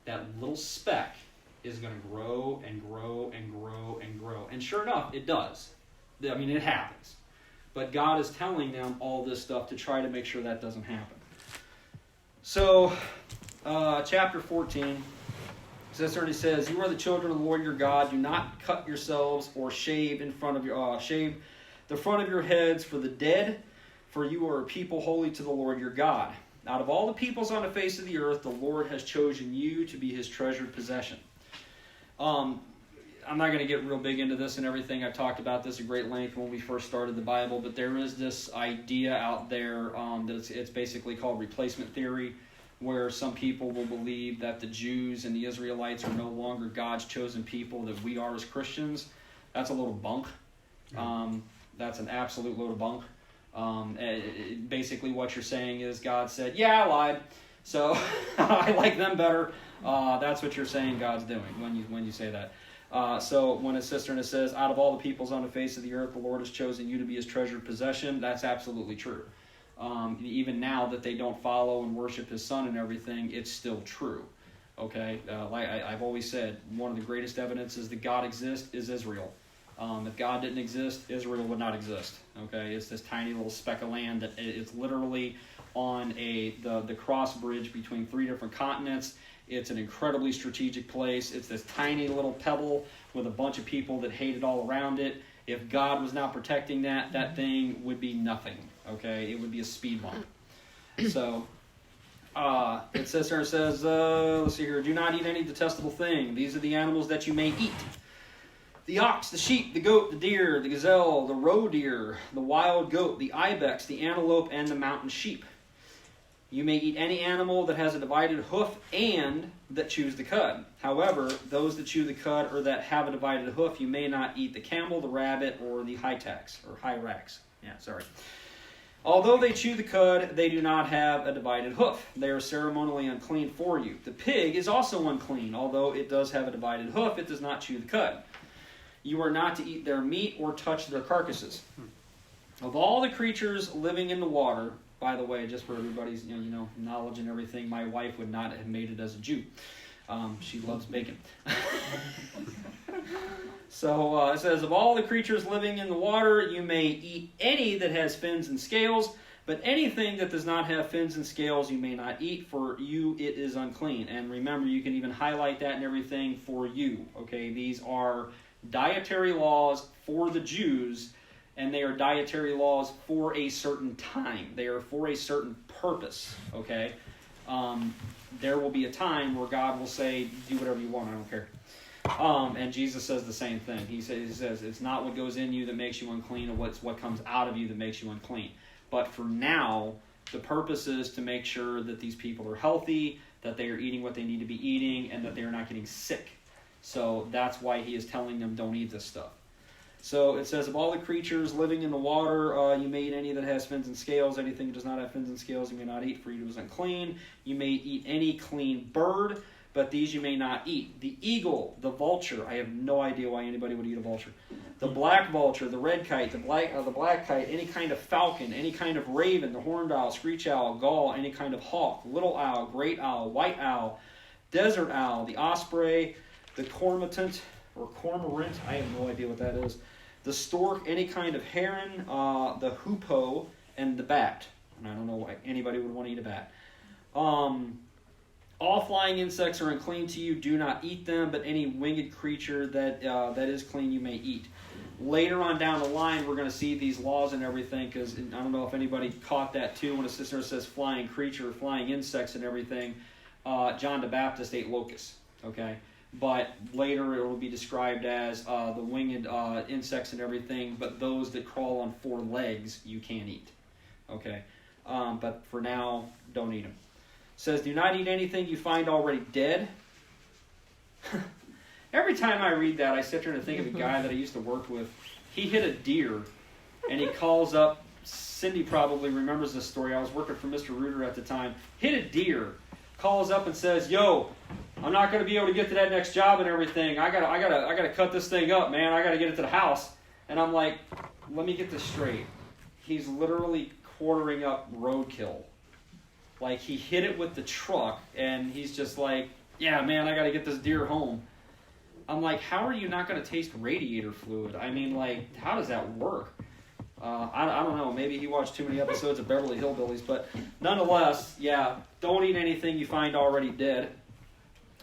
that little speck is going to grow and grow and grow and grow. And sure enough, it does. I mean, it happens. But God is telling them all this stuff to try to make sure that doesn't happen. So, chapter 14, it says, "You are the children of the Lord your God. Do not cut yourselves or shave in front of your shave the front of your heads for the dead, for you are a people holy to the Lord your God. Out of all the peoples on the face of the earth, the Lord has chosen you to be his treasured possession." I'm not going to get real big into this and everything. I've talked about this at great length when we first started the Bible, but there is this idea out there that it's basically called replacement theory, where some people will believe that the Jews and the Israelites are no longer God's chosen people, that we are as Christians. That's a little bunk. That's an absolute load of bunk. Basically what you're saying is God said, yeah, I lied, so I like them better. That's what you're saying God's doing when you say that. So when it says, out of all the peoples on the face of the earth, the Lord has chosen you to be his treasured possession, that's absolutely true. Even now that they don't follow and worship his son and everything, it's still true. Okay? Like I've always said, one of the greatest evidences that God exists is Israel. If God didn't exist, Israel would not exist. Okay? It's this tiny little speck of land that it's literally on the cross bridge between 3 different continents. It's an incredibly strategic place. It's this tiny little pebble with a bunch of people that hate it all around it. If God was not protecting that thing would be nothing. Okay? It would be a speed bump. So, it says here, let's see here, do not eat any detestable thing. These are the animals that you may eat: the ox, the sheep, the goat, the deer, the gazelle, the roe deer, the wild goat, the ibex, the antelope, and the mountain sheep. You may eat any animal that has a divided hoof and that chews the cud. However, those that chew the cud or that have a divided hoof, you may not eat the camel, the rabbit, or the hyrax. Although they chew the cud, they do not have a divided hoof. They are ceremonially unclean for you. The pig is also unclean. Although it does have a divided hoof, it does not chew the cud. You are not to eat their meat or touch their carcasses. Of all the creatures living in the water, by the way, just for everybody's knowledge and everything, my wife would not have made it as a Jew. She loves bacon. So it says, of all the creatures living in the water, you may eat any that has fins and scales, but anything that does not have fins and scales you may not eat, for you it is unclean. And remember, you can even highlight that and everything, for you. Okay, these are dietary laws for the Jews, and they are dietary laws for a certain time. They are for a certain purpose, okay? There will be a time where God will say, do whatever you want, I don't care. And Jesus says the same thing. He says, it's not what goes in you that makes you unclean, or what comes out of you that makes you unclean. But for now, the purpose is to make sure that these people are healthy, that they are eating what they need to be eating, and that they are not getting sick. So that's why he is telling them, don't eat this stuff. So it says, of all the creatures living in the water, you may eat any that has fins and scales. Anything that does not have fins and scales you may not eat, for you it is unclean. You may eat any clean bird, but these you may not eat. The eagle, the vulture. I have no idea why anybody would eat a vulture. The black vulture, the red kite, the black kite, any kind of falcon, any kind of raven, the horned owl, screech owl, gull, any kind of hawk, little owl, great owl, white owl, desert owl, the osprey, the cormorant, I have no idea what that is, the stork, any kind of heron, the hoopoe, and the bat. And I don't know why anybody would want to eat a bat. All flying insects are unclean to you. Do not eat them, but any winged creature that is clean you may eat. Later on down the line, we're going to see these laws and everything, because I don't know if anybody caught that too when a sister says flying creature, flying insects and everything. John the Baptist ate locusts, okay? But later it will be described as the winged insects and everything, but those that crawl on 4 legs you can't eat, okay? But for now, don't eat them. It says, do not eat anything you find already dead. Every time I read that, I sit there and think of a guy that I used to work with. He hit a deer, and he calls up, Cindy probably remembers this story. I was working for Mr. Reuter at the time. Hit a deer, calls up and says, yo, I'm not going to be able to get to that next job and everything. I gotta cut this thing up, man. I got to get it to the house. And I'm like, let me get this straight. He's literally quartering up roadkill. Like, he hit it with the truck, and he's just like, yeah, man, I got to get this deer home. I'm like, how are you not going to taste radiator fluid? I mean, like, how does that work? I don't know. Maybe he watched too many episodes of Beverly Hillbillies. But nonetheless, yeah, don't eat anything you find already dead.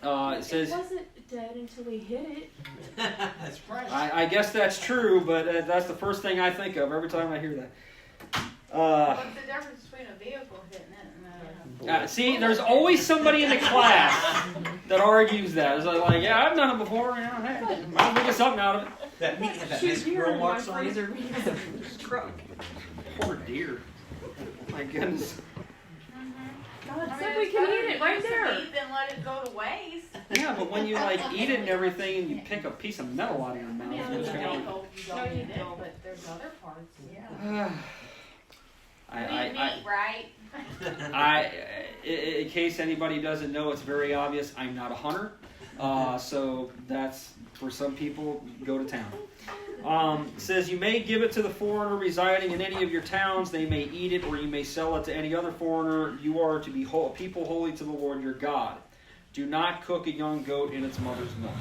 It says... It wasn't dead until he hit it. That's right. I guess that's true, but that's the first thing I think of every time I hear that. What's the difference between a vehicle hitting it and a... See, there's always somebody in the class that argues that. It's like, yeah, I've done it before. You know, hey, might get something out of it. That meat had that Shoot nice deer grill in my marks on it. freezer because of this truck. Poor deer. My goodness. God said we can eat it right there. Then let it go to waste. Yeah, but when you like eat it and everything, and you pick a piece of metal out of your mouth, Yeah, you're just gonna- no, you don't, but there's other parts. Yeah. Meat, right? In case anybody doesn't know, it's very obvious. I'm not a hunter, so that's for some people. Go to town. It says you may give it to the foreigner residing in any of your towns. They may eat it, or you may sell it to any other foreigner. You are to be people holy to the Lord your God. Do not cook a young goat in its mother's milk.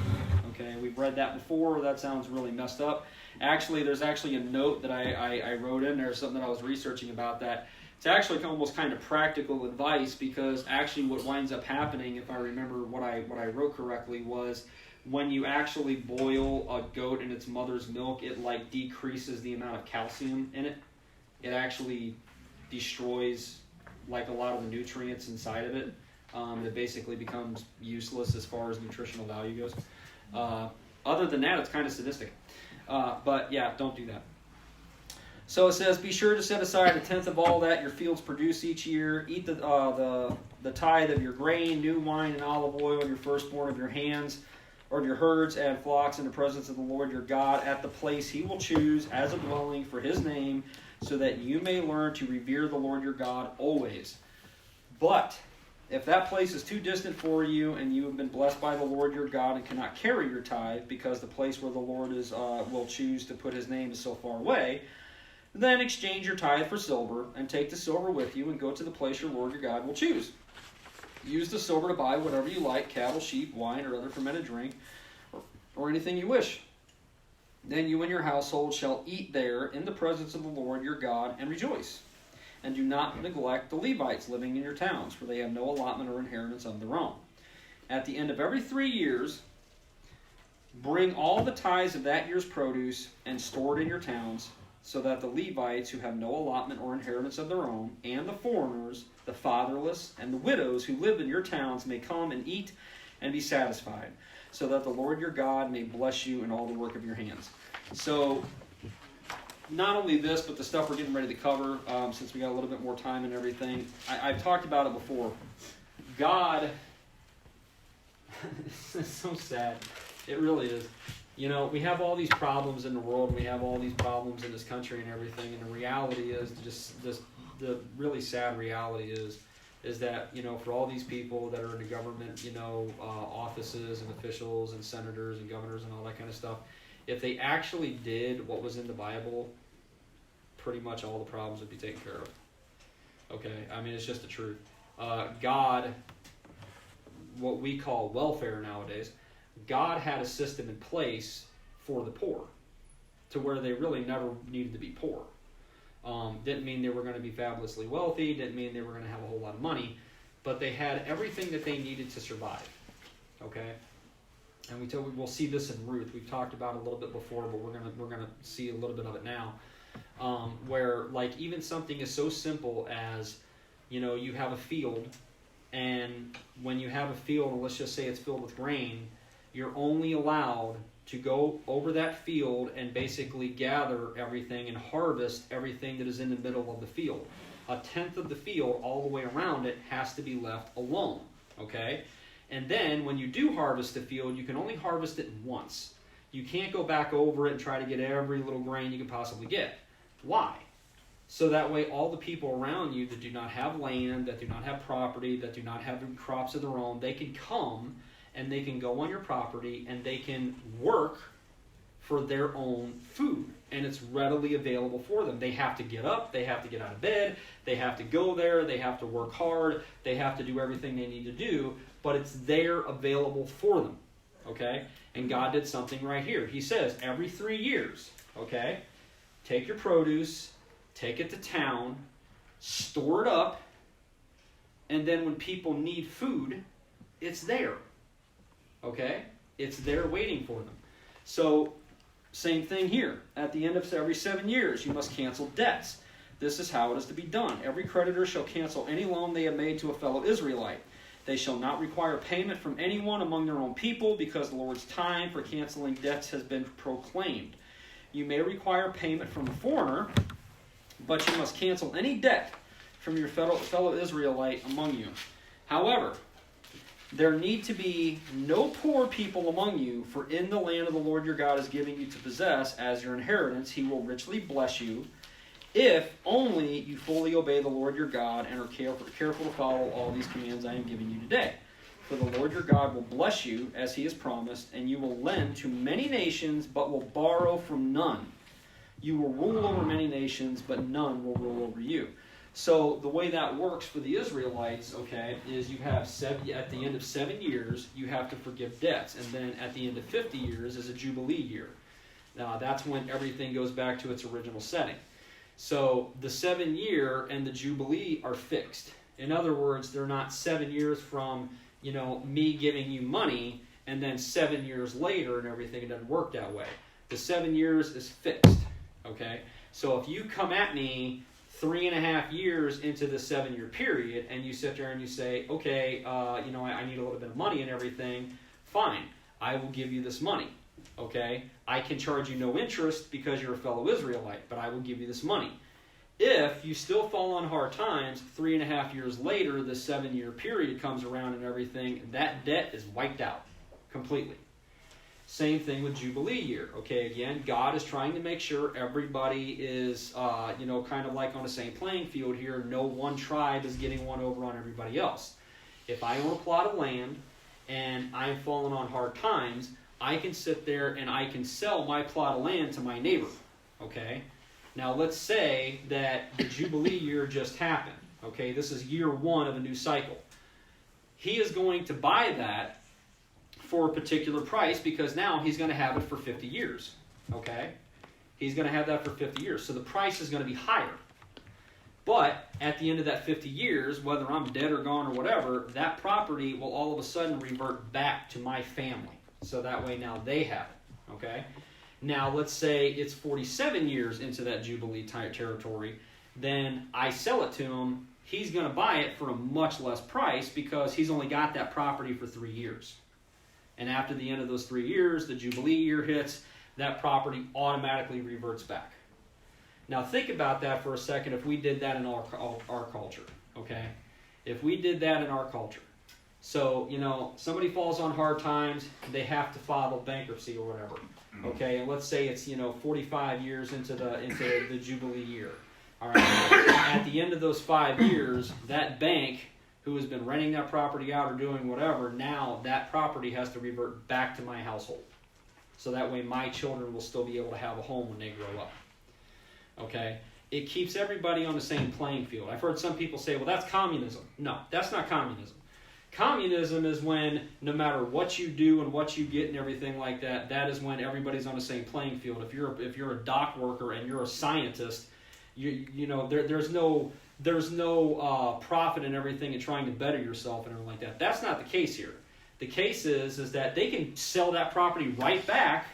Okay, we've read that before. That sounds really messed up. Actually, there's actually a note that I wrote in there, something that I was researching about that. It's actually almost kind of practical advice, because actually what winds up happening, if I remember what I wrote correctly, was when you actually boil a goat in its mother's milk, it like decreases the amount of calcium in it. It actually destroys like a lot of the nutrients inside of it. It basically becomes useless as far as nutritional value goes. Other than that, it's kind of sadistic. But yeah, don't do that. So it says, be sure to set aside 1/10 of all that your fields produce each year. Eat the tithe of your grain, new wine, and olive oil, and your firstborn of your hands, or of your herds and flocks, in the presence of the Lord your God, at the place he will choose as a dwelling for his name, so that you may learn to revere the Lord your God always. But if that place is too distant for you, and you have been blessed by the Lord your God and cannot carry your tithe, because the place where the Lord will choose to put his name is so far away, then exchange your tithe for silver, and take the silver with you, and go to the place your Lord your God will choose. Use the silver to buy whatever you like, cattle, sheep, wine, or other fermented drink, or anything you wish. Then you and your household shall eat there in the presence of the Lord your God, and rejoice. And do not neglect the Levites living in your towns, for they have no allotment or inheritance of their own. At the end of every 3 years, bring all the tithes of that year's produce and store it in your towns, so that the Levites who have no allotment or inheritance of their own, and the foreigners, the fatherless, and the widows who live in your towns may come and eat and be satisfied, so that the Lord your God may bless you in all the work of your hands. So, not only this, but the stuff we're getting ready to cover, since we got a little bit more time and everything. I've talked about it before. God, it's so sad. It really is. You know, we have all these problems in the world. We have all these problems in this country and everything. And the reality is, the really sad reality is that, you know, for all these people that are in the government, you know, offices and officials and senators and governors and all that kind of stuff, if they actually did what was in the Bible, pretty much all the problems would be taken care of. Okay? I mean, it's just the truth. God what we call welfare nowadays, God had a system in place for the poor to where they really never needed to be poor. Didn't mean they were going to be fabulously wealthy, didn't mean they were going to have a whole lot of money, but they had everything that they needed to survive. Okay? And we'll see this in Ruth. We've talked about it a little bit before, but we're gonna see a little bit of it now. Where like even something is so simple as, you have a field, and when you have a field, and let's just say it's filled with grain, you're only allowed to go over that field and basically gather everything and harvest everything that is in the middle of the field. 1/10 of the field all the way around it has to be left alone, okay? And then when you do harvest the field, you can only harvest it once. You can't go back over it and try to get every little grain you can possibly get. Why? So that way all the people around you that do not have land, that do not have property, that do not have crops of their own, they can come and they can go on your property and they can work for their own food. And it's readily available for them. They have to get up, they have to get out of bed, they have to go there, they have to work hard, they have to do everything they need to do, but it's there available for them. Okay? And God did something right here. He says every 3 years, okay, take your produce, take it to town, store it up, and then when people need food, it's there. Okay? It's there waiting for them. So, same thing here. At the end of every 7 years, you must cancel debts. This is how it is to be done. Every creditor shall cancel any loan they have made to a fellow Israelite. They shall not require payment from anyone among their own people, because the Lord's time for canceling debts has been proclaimed. You may require payment from a foreigner, but you must cancel any debt from your fellow Israelite among you. However, there need to be no poor people among you, for in the land of the Lord your God is giving you to possess as your inheritance, he will richly bless you, if only you fully obey the Lord your God and are careful to follow all these commands I am giving you today. For the Lord your God will bless you as he has promised, and you will lend to many nations, but will borrow from none. You will rule over many nations, but none will rule over you. So the way that works for the Israelites, okay, is you have at the end of 7 years, you have to forgive debts. And then at the end of 50 years is a Jubilee year. Now that's when everything goes back to its original setting. So the 7 year and the Jubilee are fixed. In other words, they're not 7 years from, me giving you money, and then 7 years later and everything. It doesn't work that way. The 7 years is fixed, okay? So if you come at me 3.5 years into the 7 year period, and you sit there and you say, okay, I need a little bit of money and everything, fine, I will give you this money, okay? I can charge you no interest because you're a fellow Israelite, but I will give you this money. If you still fall on hard times, 3.5 years later, the 7 year period comes around and everything, that debt is wiped out completely. Same thing with Jubilee year. Okay, again, God is trying to make sure everybody is, kind of like on the same playing field here. No one tribe is getting one over on everybody else. If I own a plot of land and I'm falling on hard times, I can sit there and I can sell my plot of land to my neighbor. Okay? Now let's say that the Jubilee year just happened. Okay, this is year 1 of a new cycle. He is going to buy that for a particular price, because now he's going to have it for 50 years. Okay? He's going to have that for 50 years. So the price is going to be higher. But at the end of that 50 years, whether I'm dead or gone or whatever, that property will all of a sudden revert back to my family. So that way now they have it. Okay? Now let's say it's 47 years into that Jubilee territory. Then I sell it to him. He's going to buy it for a much less price because he's only got that property for 3 years. And after the end of those 3 years, the Jubilee year hits, that property automatically reverts back. Now think about that for a second if we did that in our culture, okay? If we did that in our culture. So, somebody falls on hard times, they have to file bankruptcy or whatever, okay? And let's say it's, 45 years into the Jubilee year. All right? At the end of those 5 years, that bank who has been renting that property out or doing whatever, now that property has to revert back to my household. So that way my children will still be able to have a home when they grow up. Okay? It keeps everybody on the same playing field. I've heard some people say, well, that's communism. No, that's not communism. Communism is when no matter what you do and what you get and everything like that, that is when everybody's on the same playing field. If you're a dock worker and you're a scientist, you know there's no profit in everything and trying to better yourself and everything like that. That's not the case here. The case is that they can sell that property right back.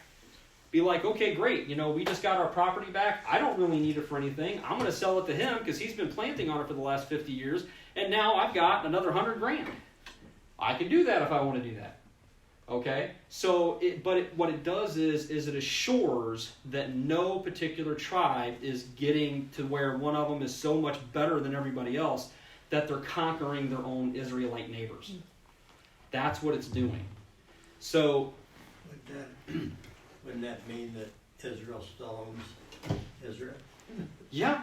Be like, okay, great, you know, we just got our property back. I don't really need it for anything. I'm going to sell it to him because he's been planting on it for the last 50 years, and now I've got another $100,000. I can do that if I want to do that. Okay? So, what it does is it assures that no particular tribe is getting to where one of them is so much better than everybody else that they're conquering their own Israelite neighbors. That's what it's doing. So, wouldn't that mean that Israel still owns Israel? Yeah.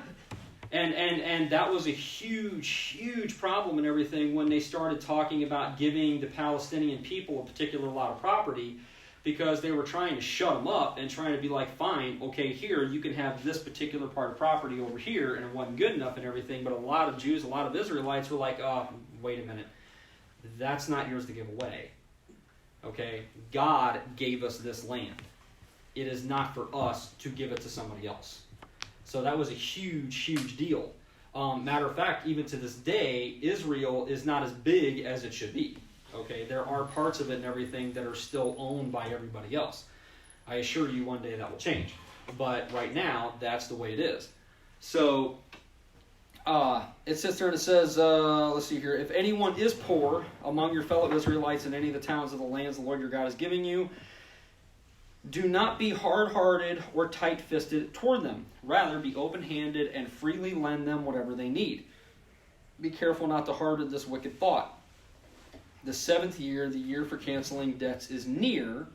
And that was a huge problem and everything when they started talking about giving the Palestinian people a particular lot of property, because they were trying to shut them up and trying to be like, fine, okay, here, you can have this particular part of property over here, and it wasn't good enough and everything, but a lot of Jews, a lot of Israelites were like, oh, wait a minute, that's not yours to give away. Okay? God gave us this land. It is not for us to give it to somebody else. So that was a huge deal. Matter of fact, even to this day, Israel is not as big as it should be. Okay, there are parts of it and everything that are still owned by everybody else. I assure you one day that will change. But right now, that's the way it is. So, it sits there and it says, let's see here, if anyone is poor among your fellow Israelites in any of the towns of the lands the Lord your God is giving you, do not be hard-hearted or tight-fisted toward them. Rather, be open-handed and freely lend them whatever they need. Be careful not to harbor this wicked thought. The 7th year, the year for canceling debts, is near,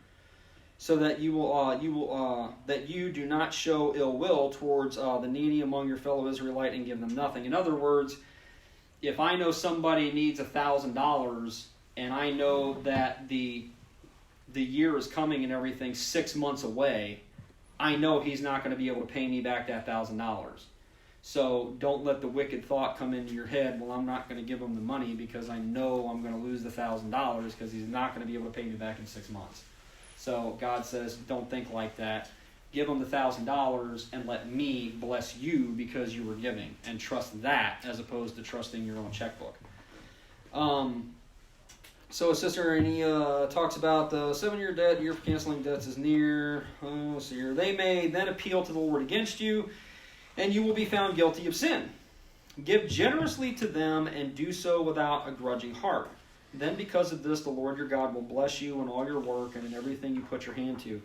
so that you do not show ill will towards the needy among your fellow Israelite and give them nothing. In other words, if I know somebody needs $1,000 and I know that the year is coming and everything 6 months away, I know he's not going to be able to pay me back that $1,000. So don't let the wicked thought come into your head, well, I'm not going to give him the money because I know I'm going to lose the $1,000 because he's not going to be able to pay me back in 6 months. So God says, don't think like that. Give him the $1,000 and let me bless you because you were giving, and trust that as opposed to trusting your own checkbook. So his sister, and he talks about the 7-year debt, year for canceling debts is near. So here, they may then appeal to the Lord against you, and you will be found guilty of sin. Give generously to them, and do so without a grudging heart. Then because of this, the Lord your God will bless you in all your work and in everything you put your hand to.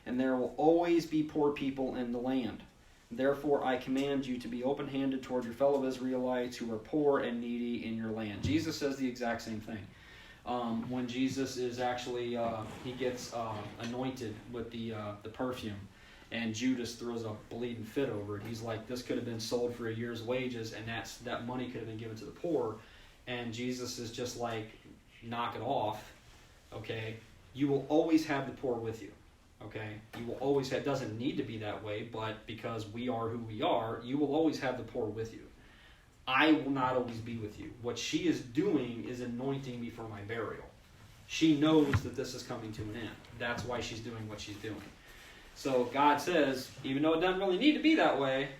And there will always be poor people in the land. Therefore I command you to be open-handed toward your fellow Israelites who are poor and needy in your land. Jesus says the exact same thing. When Jesus is actually, he gets anointed with the perfume, and Judas throws a bleeding fit over it. He's like, this could have been sold for a year's wages, and that money could have been given to the poor. And Jesus is just like, knock it off, okay? You will always have the poor with you, okay? You will always have, it doesn't need to be that way, but because we are who we are, you will always have the poor with you. I will not always be with you. What she is doing is anointing me for my burial. She knows that this is coming to an end. That's why she's doing what she's doing. So God says, even though it doesn't really need to be that way,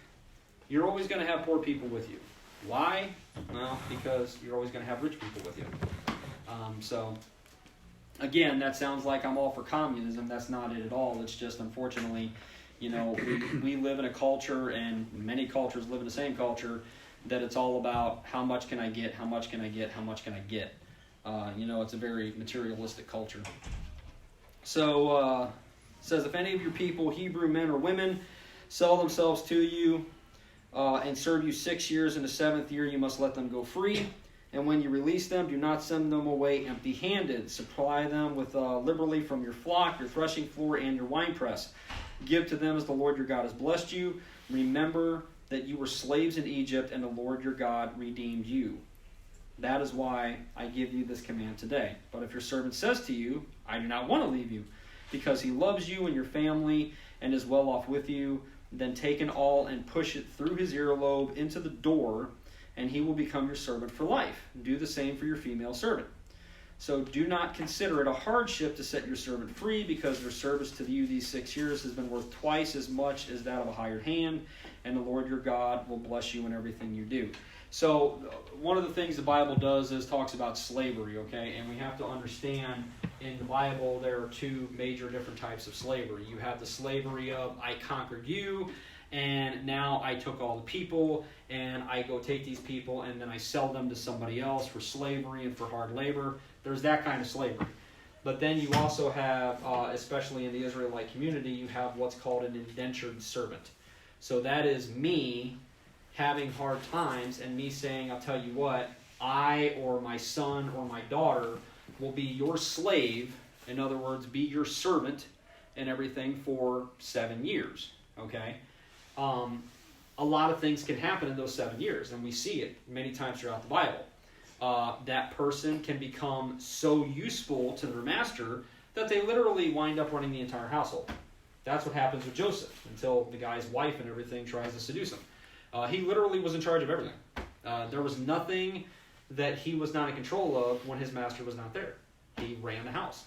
you're always going to have poor people with you. Why? Well, because you're always going to have rich people with you. So, again, that sounds like I'm all for communism. That's not it at all. It's just, unfortunately, you know, we live in a culture, and many cultures live in the same culture, that it's all about how much can I get, how much can I get, how much can I get. You know, it's a very materialistic culture. So, it says, if any of your people, Hebrew men or women, sell themselves to you and serve you 6 years, in the 7th year you must let them go free. And when you release them, do not send them away empty-handed. Supply them with liberally from your flock, your threshing floor, and your winepress. Give to them as the Lord your God has blessed you. Remember that you were slaves in Egypt, and the Lord your God redeemed you. That is why I give you this command today. But if your servant says to you, I do not want to leave you, because he loves you and your family and is well off with you, then take an awl and push it through his earlobe into the door, and he will become your servant for life. Do the same for your female servant. So do not consider it a hardship to set your servant free, because their service to you these 6 years has been worth twice as much as that of a hired hand, and the Lord your God will bless you in everything you do. So one of the things the Bible does is talks about slavery, okay? And we have to understand in the Bible there are two major different types of slavery. You have the slavery of I conquered you, and now I took all the people, and I go take these people, and then I sell them to somebody else for slavery and for hard labor. There's that kind of slavery. But then you also have, especially in the Israelite community, you have what's called an indentured servant. So that is me having hard times and me saying, I'll tell you what, I or my son or my daughter will be your slave, in other words, be your servant and everything for 7 years, okay? A lot of things can happen in those 7 years, and we see it many times throughout the Bible. That person can become so useful to their master that they literally wind up running the entire household. That's what happens with Joseph until the guy's wife and everything tries to seduce him. He literally was in charge of everything. There was nothing that he was not in control of when his master was not there. He ran the house.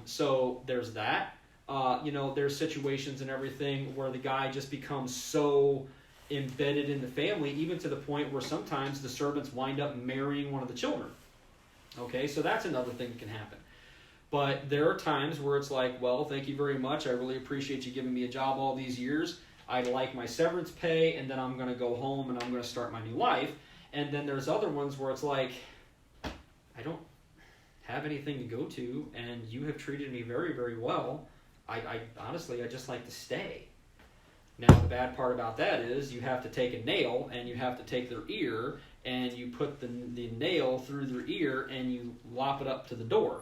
So there's that. There's situations and everything where the guy just becomes so embedded in the family, even to the point where sometimes the servants wind up marrying one of the children. Okay, so that's another thing that can happen. But there are times where it's like, well, thank you very much. I really appreciate you giving me a job all these years. I'd like my severance pay, and then I'm going to go home and I'm going to start my new life. And then there's other ones where it's like, I don't have anything to go to, and you have treated me very, very well. I honestly, I just like to stay. Now, the bad part about that is you have to take a nail, and you have to take their ear, and you put the nail through their ear, and you lop it up to the door.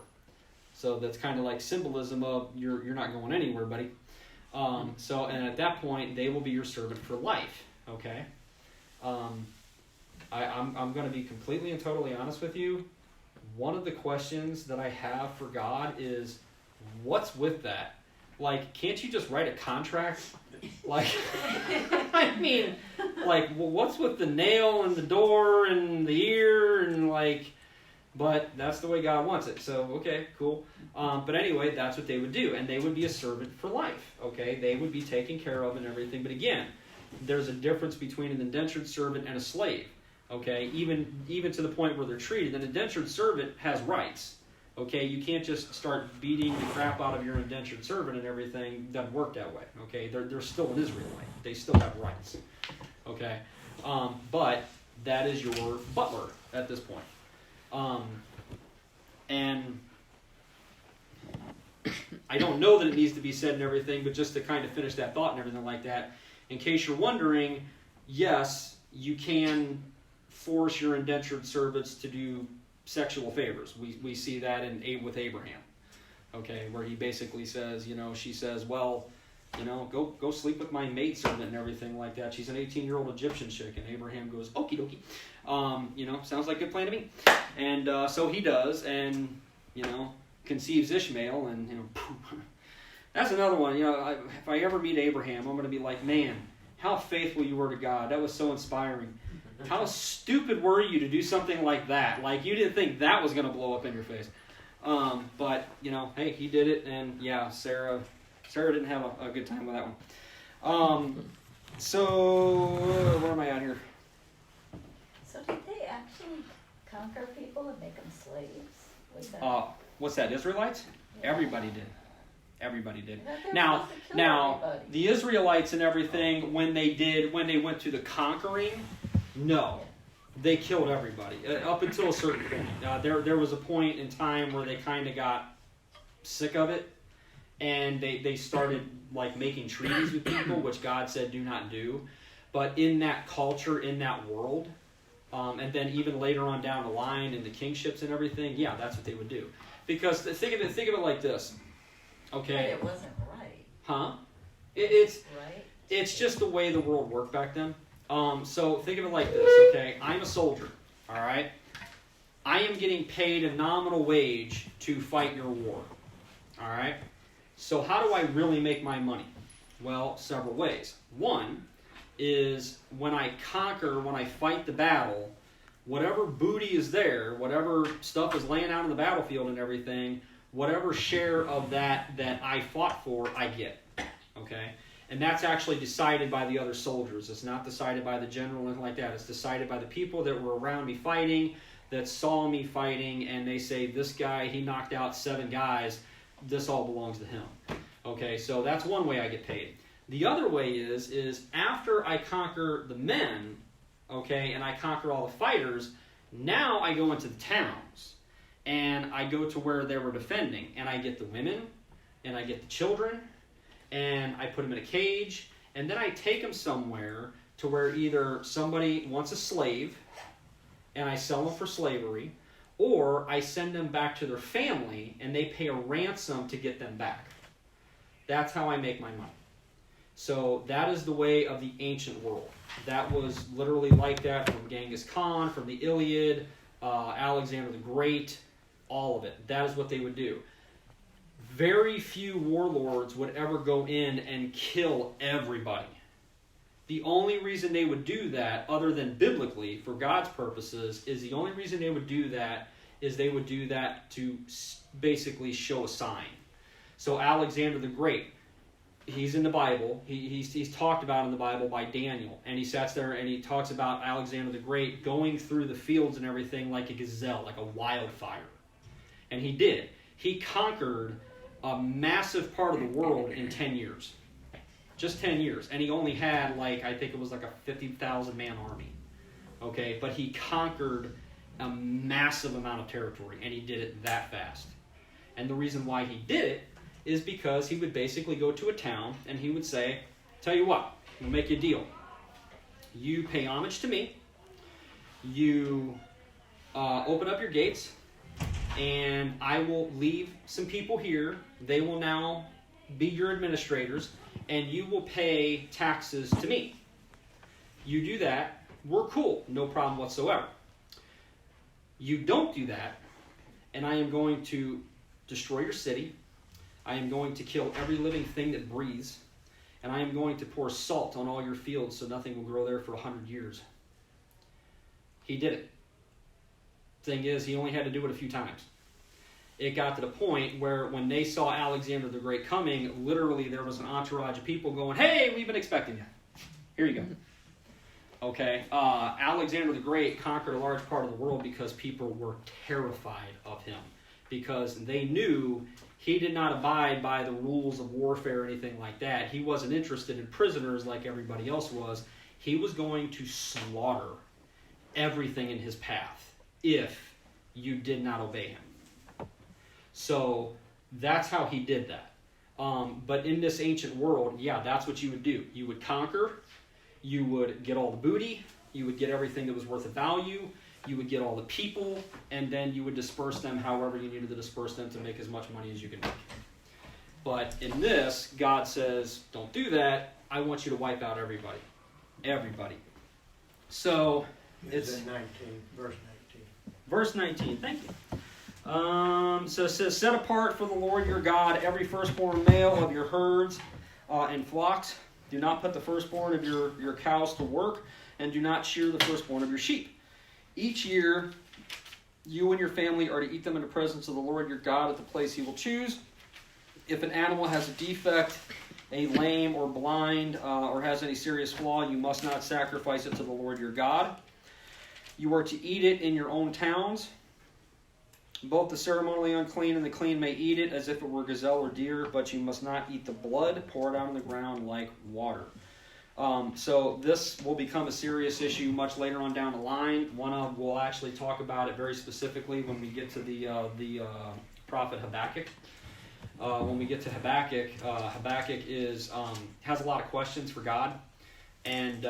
So that's kind of like symbolism of you're not going anywhere, buddy. And at that point, they will be your servant for life, okay? I'm going to be completely and totally honest with you. One of the questions that I have for God is, what's with that? Like, can't you just write a contract? Like, I mean, like, well, what's with the nail and the door and the ear and like, but that's the way God wants it. So, okay, cool. But anyway, that's what they would do. And they would be a servant for life, okay? They would be taken care of and everything. But again, there's a difference between an indentured servant and a slave, okay? Even to the point where they're treated. An indentured servant has rights, okay? You can't just start beating the crap out of your indentured servant and everything. Doesn't work that way, okay? They're still an Israelite. They still have rights, okay? But that is your butler at this point. And I don't know that it needs to be said and everything, but just to kind of finish that thought and everything like that, in case you're wondering, yes, you can force your indentured servants to do sexual favors. We see that with Abraham, okay, where he basically says, she says, well, go sleep with my maidservant and everything like that. She's an 18-year-old Egyptian chick, and Abraham goes, okie dokie. Sounds like a good plan to me. And so he does, and, conceives Ishmael, and, that's another one. If I ever meet Abraham, I'm going to be like, man, how faithful you were to God. That was so inspiring. How stupid were you to do something like that? Like, you didn't think that was going to blow up in your face. But, hey, he did it, and, yeah, Sarah didn't have a good time with that one. So, where am I at here? So did they actually conquer people and make them slaves? Was that... What's that, Israelites? Yeah. Everybody did. Now, everybody. The Israelites and everything, when they went to the conquering, no. They killed everybody. Up until a certain point. There was a point in time where they kind of got sick of it, and they started like making treaties with people, which God said do not do. But in that culture, in that world, and then even later on down the line in the kingships and everything, yeah, that's what they would do. Because think of it like this, okay? But it wasn't right. Huh? Right? It's just the way the world worked back then. So think of it like this, okay? I'm a soldier, all right? I am getting paid a nominal wage to fight your war, all right? So how do I really make my money? Well, several ways. One is when I fight the battle, whatever booty is there, whatever stuff is laying out on the battlefield and everything, whatever share of that I fought for, I get. Okay? And that's actually decided by the other soldiers. It's not decided by the general or anything like that. It's decided by the people that were around me fighting, that saw me fighting, and they say, this guy, he knocked out 7 guys. This all belongs to him. Okay, so that's one way I get paid. The other way is after I conquer the men, okay, and I conquer all the fighters, now I go into the towns. And I go to where they were defending. And I get the women, and I get the children, and I put them in a cage, and then I take them somewhere to where either somebody wants a slave, and I sell them for slavery, or I send them back to their family, and they pay a ransom to get them back. That's how I make my money. So that is the way of the ancient world. That was literally like that from Genghis Khan, from the Iliad, Alexander the Great, all of it. That is what they would do. Very few warlords would ever go in and kill everybody. The only reason they would do that, other than biblically, for God's purposes, is the only reason they would do that is they would do that to basically show a sign. So Alexander the Great, he's in the Bible. He's talked about in the Bible by Daniel. And he sits there and he talks about Alexander the Great going through the fields and everything like a gazelle, like a wildfire. And he did. He conquered a massive part of the world in 10 years. Just 10 years. And he only had, I think it was like a 50,000 man army. Okay? But he conquered a massive amount of territory. And he did it that fast. And the reason why he did it is because he would basically go to a town and he would say, tell you what, we'll make you a deal. You pay homage to me. You open up your gates. And I will leave some people here. They will now be your administrators, and you will pay taxes to me. You do that, we're cool, no problem whatsoever. You don't do that, and I am going to destroy your city. I am going to kill every living thing that breathes, and I am going to pour salt on all your fields so nothing will grow there for 100 years. He did it. Thing is, he only had to do it a few times. It got to the point where when they saw Alexander the Great coming, literally there was an entourage of people going, hey, we've been expecting you. Here you go. Okay, Alexander the Great conquered a large part of the world because people were terrified of him. Because they knew he did not abide by the rules of warfare or anything like that. He wasn't interested in prisoners like everybody else was. He was going to slaughter everything in his path if you did not obey him. So that's how he did that. But in this ancient world, yeah, that's what you would do. You would conquer, you would get all the booty, you would get everything that was worth of value, you would get all the people, and then you would disperse them however you needed to disperse them to make as much money as you could make. But in this, God says, don't do that. I want you to wipe out everybody. Everybody. So it's in 19, verse 19. Verse 19, thank you. So it says, set apart for the Lord your God every firstborn male of your herds and flocks. Do not put the firstborn of your cows to work, and do not shear the firstborn of your sheep. Each year, you and your family are to eat them in the presence of the Lord your God at the place he will choose. If an animal has a defect, a lame or blind, or has any serious flaw, you must not sacrifice it to the Lord your God. You are to eat it in your own towns. Both the ceremonially unclean and the clean may eat it as if it were gazelle or deer, but you must not eat the blood. Pour it out on the ground like water. So this will become a serious issue much later on down the line. We'll actually talk about it very specifically when we get to the prophet Habakkuk. When we get to Habakkuk, Habakkuk has a lot of questions for God. And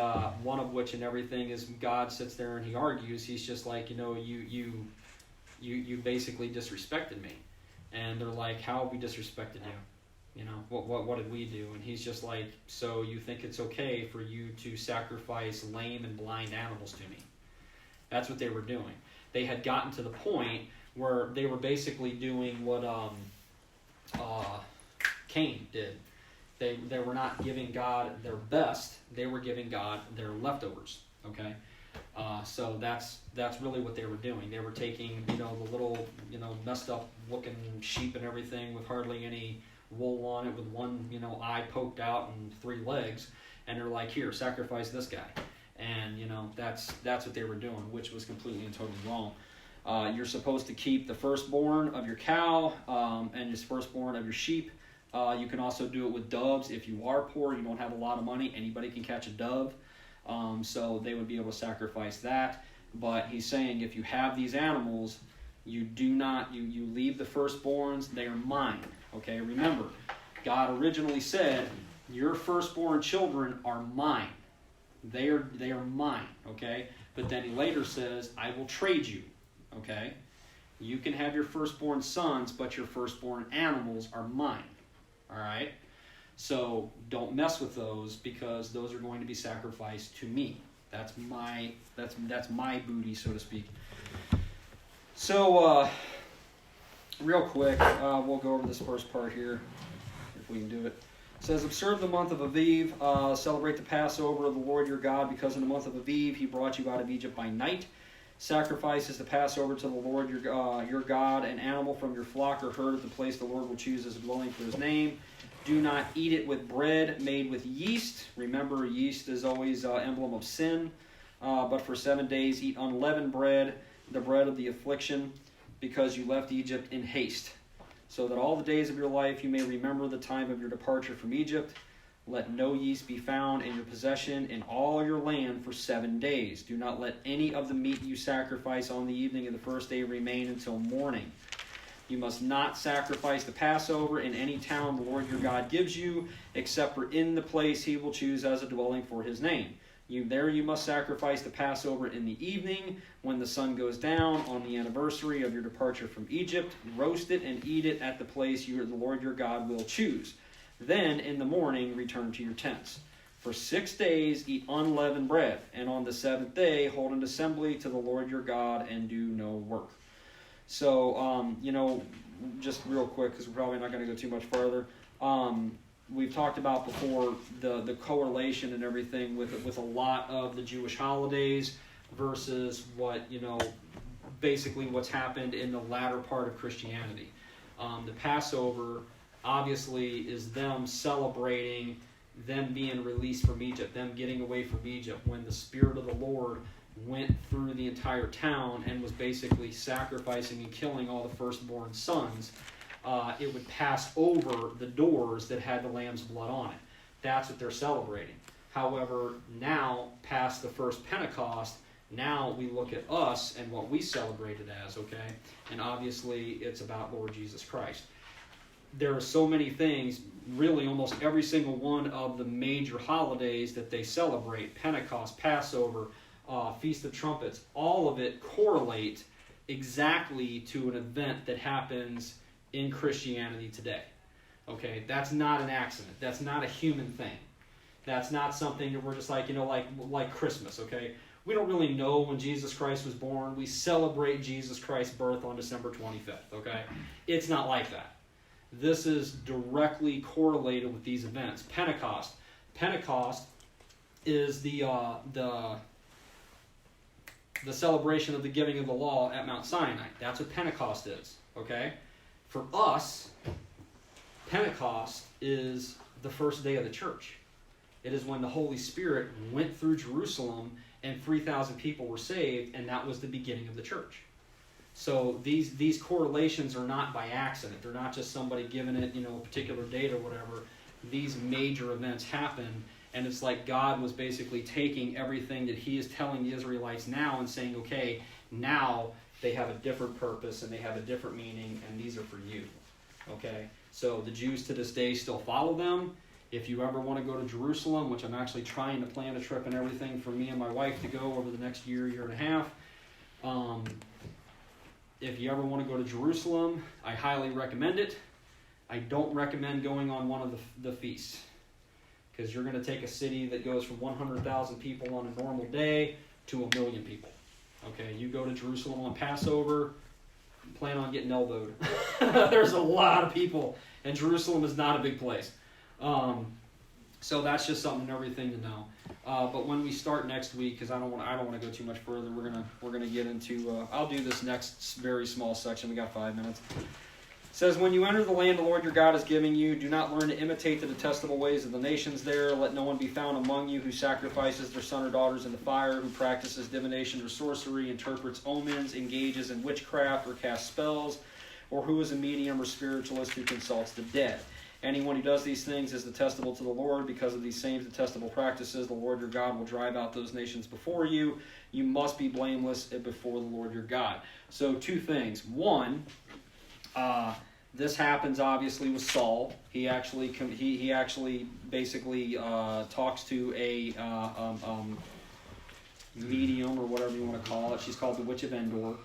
one of which and everything is God sits there and he argues. He's just like, you basically disrespected me. And they're like, how have we disrespected you? What did we do? And he's just like, so you think it's okay for you to sacrifice lame and blind animals to me? That's what they were doing. They had gotten to the point where they were basically doing what Cain did. They were not giving God their best. They were giving God their leftovers. Okay? So that's really what they were doing. They were taking, the little, messed up looking sheep and everything with hardly any wool on it, with one, eye poked out and 3 legs, and they're like, here, sacrifice this guy. And, that's what they were doing, which was completely and totally wrong. You're supposed to keep the firstborn of your cow and your firstborn of your sheep. You can also do it with doves. If you are poor, you don't have a lot of money, anybody can catch a dove. So they would be able to sacrifice that. But he's saying if you have these animals, you do not, you leave the firstborns, they are mine. Okay, remember, God originally said, your firstborn children are mine. They are mine, okay? But then he later says, I will trade you, okay? You can have your firstborn sons, but your firstborn animals are mine, all right? So don't mess with those, because those are going to be sacrificed to me. That's my booty, so to speak. So real quick, we'll go over this first part here, if we can do it. It says, observe the month of Aviv, celebrate the Passover of the Lord your God, because in the month of Aviv he brought you out of Egypt by night. Sacrifice is the Passover to the Lord your God, an animal from your flock or herd at the place the Lord will choose as a dwelling for his name. Do not eat it with bread made with yeast. Remember, yeast is always an emblem of sin. But for 7 days eat unleavened bread, the bread of the affliction, because you left Egypt in haste, so that all the days of your life you may remember the time of your departure from Egypt. Let no yeast be found in your possession in all your land for 7 days. Do not let any of the meat you sacrifice on the evening of the first day remain until morning. You must not sacrifice the Passover in any town the Lord your God gives you, except for in the place he will choose as a dwelling for his name. You must sacrifice the Passover in the evening, when the sun goes down, on the anniversary of your departure from Egypt. Roast it and eat it at the place the Lord your God will choose. Then in the morning return to your tents. For 6 days eat unleavened bread, and on the 7th day hold an assembly to the Lord your God and do no work. So, just real quick, because we're probably not going to go too much further. We've talked about before the correlation and everything with a lot of the Jewish holidays versus what, basically what's happened in the latter part of Christianity. The Passover obviously is them celebrating them being released from Egypt, them getting away from Egypt, when the Spirit of the Lord went through the entire town and was basically sacrificing and killing all the firstborn sons. It would pass over the doors that had the lamb's blood on it. That's what they're celebrating. However, now, past the first Pentecost, now we look at us and what we celebrate it as, okay? And obviously, it's about Lord Jesus Christ. There are so many things, really almost every single one of the major holidays that they celebrate, Pentecost, Passover, Feast of Trumpets, all of it correlate exactly to an event that happens in Christianity today. Okay, that's not an accident. That's not a human thing. That's not something that we're just like, like Christmas, okay? We don't really know when Jesus Christ was born. We celebrate Jesus Christ's birth on December 25th, okay? It's not like that. This is directly correlated with these events. Pentecost. Pentecost is the celebration of the giving of the law at Mount Sinai. That's what Pentecost is, okay? For us, Pentecost is the first day of the church. It is when the Holy Spirit went through Jerusalem and 3,000 people were saved, and that was the beginning of the church. So these correlations are not by accident. They're not just somebody giving it, a particular date or whatever. These major events happen, and it's like God was basically taking everything that he is telling the Israelites now and saying, okay, now they have a different purpose and they have a different meaning, and these are for you. Okay? So the Jews to this day still follow them. If you ever want to go to Jerusalem, which I'm actually trying to plan a trip and everything for me and my wife to go over the next year and a half, if you ever want to go to Jerusalem, I highly recommend it. I don't recommend going on one of the feasts, because you're going to take a city that goes from 100,000 people on a normal day to 1 million people. Okay, you go to Jerusalem on Passover, plan on getting elbowed. There's a lot of people, and Jerusalem is not a big place. So that's just something and everything to know. But when we start next week, because I don't want to go too much further, we're gonna get into. I'll do this next very small section. We got 5 minutes. It says, when you enter the land the Lord your God is giving you, do not learn to imitate the detestable ways of the nations there. Let no one be found among you who sacrifices their son or daughters in the fire, who practices divination or sorcery, interprets omens, engages in witchcraft or casts spells, or who is a medium or spiritualist who consults the dead. Anyone who does these things is detestable to the Lord. Because of these same detestable practices, the Lord your God will drive out those nations before you. You must be blameless before the Lord your God. So 2 things. One, this happens obviously with Saul. He actually basically talks to a medium or whatever you want to call it. She's called the Witch of Endor.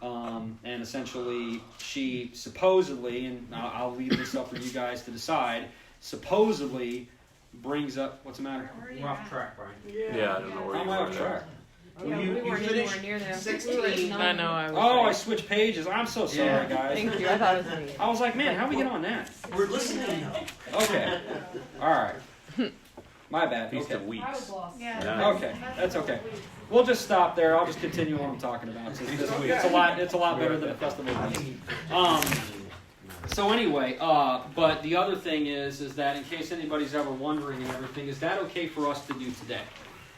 And essentially she supposedly, and I'll leave this up for you guys to decide, supposedly brings up, what's the matter? We're off track, Brian. Yeah, I don't know where How am I off track? Yeah, we weren't anywhere near there. 16. I know. I was Oh, I right. switched pages. I'm so sorry, Yeah. guys. Thank you. I thought it was me. I was like, man, how we get on that? We're listening now. Okay. All right. My bad. Feast Okay. of Weeks. I was lost. Yeah. Okay, that's okay. We'll just stop there. I'll just continue what I'm talking about. It's a lot better than a festival. So anyway, but the other thing is that in case anybody's ever wondering and everything, is that okay for us to do today?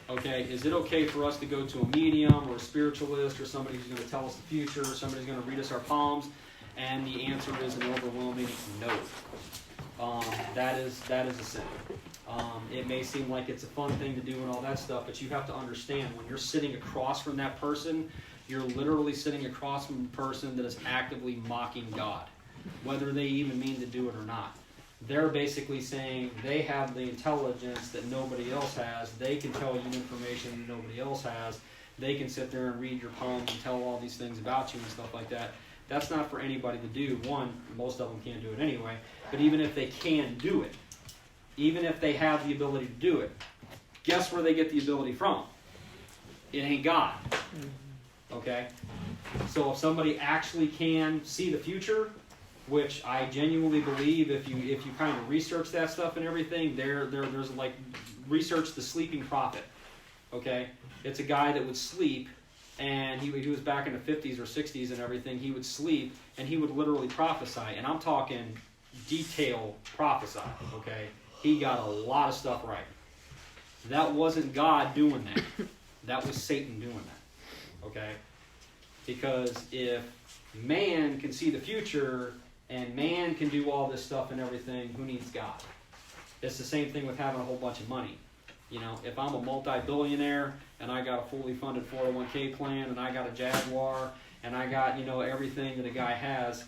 Okay, is it okay for us to go to a medium or a spiritualist or somebody who's going to tell us the future or somebody's going to read us our palms? And the answer is an overwhelming no. That is a sin. It may seem like it's a fun thing to do and all that stuff, but you have to understand when you're sitting across from that person, you're literally sitting across from a person that is actively mocking God, whether they even mean to do it or not. They're basically saying they have the intelligence that nobody else has. They can tell you information that nobody else has. They can sit there and read your palms and tell all these things about you and stuff like that. That's not for anybody to do. One, most of them can't do it anyway. But even if they can do it, even if they have the ability to do it, guess where they get the ability from? It ain't God. Okay? So if somebody actually can see the future, which I genuinely believe if you kind of research that stuff and everything, there's like research the sleeping prophet. Okay? It's a guy that would sleep, and he was back in the 50s or 60s and everything. He would sleep and he would literally prophesy, and I'm talking detail prophesy. Okay? He got a lot of stuff right. That wasn't God doing that. That was Satan doing that. Okay? Because if man can see the future and man can do all this stuff and everything, who needs God? It's the same thing with having a whole bunch of money. You know, if I'm a multi-billionaire and I got a fully funded 401k plan and I got a Jaguar and I got, everything that a guy has,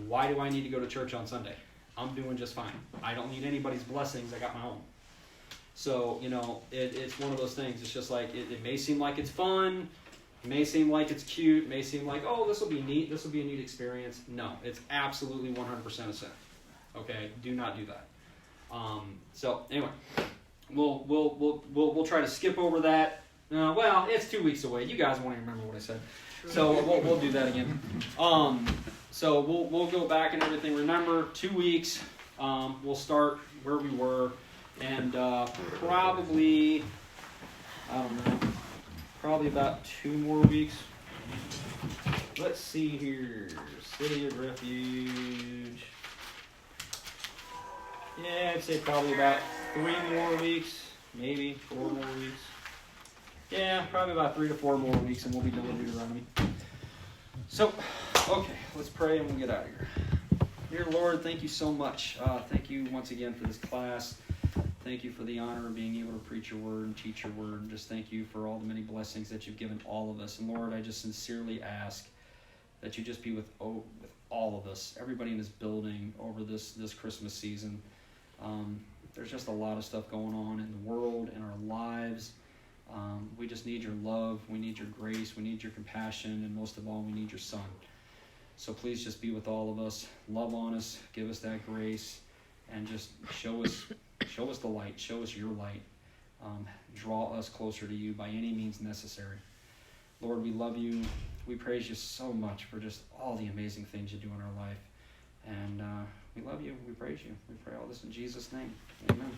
why do I need to go to church on Sunday? I'm doing just fine. I don't need anybody's blessings. I got my own. So, it's one of those things. It's just like, it may seem like it's fun. It may seem like it's cute. It may seem like, oh, this will be neat. This will be a neat experience. No, it's absolutely 100% a sin. Okay? Do not do that. So, anyway, we'll try to skip over that. Well, it's 2 weeks away. You guys won't even remember what I said. So, we'll do that again. So we'll go back and everything. Remember, 2 weeks. We'll start where we were, and probably about 2 more weeks. Let's see here. City of Refuge. Yeah, I'd say probably about 3 more weeks, maybe 4 more weeks. Yeah, probably about 3 to 4 more weeks, and we'll be done with Deuteronomy. So, okay, let's pray and we'll get out of here. Dear Lord, thank you so much. Thank you once again for this class. Thank you for the honor of being able to preach your word and teach your word. And just thank you for all the many blessings that you've given all of us. And Lord, I just sincerely ask that you just be with all of us, everybody in this building over this Christmas season. There's just a lot of stuff going on in the world, in our lives. We just need your love. We need your grace. We need your compassion. And most of all, we need your Son. So please just be with all of us. Love on us. Give us that grace. And just show us the light. Show us your light. Draw us closer to you by any means necessary. Lord, we love you. We praise you so much for just all the amazing things you do in our life. And we love you. We praise you. We pray all this in Jesus' name. Amen.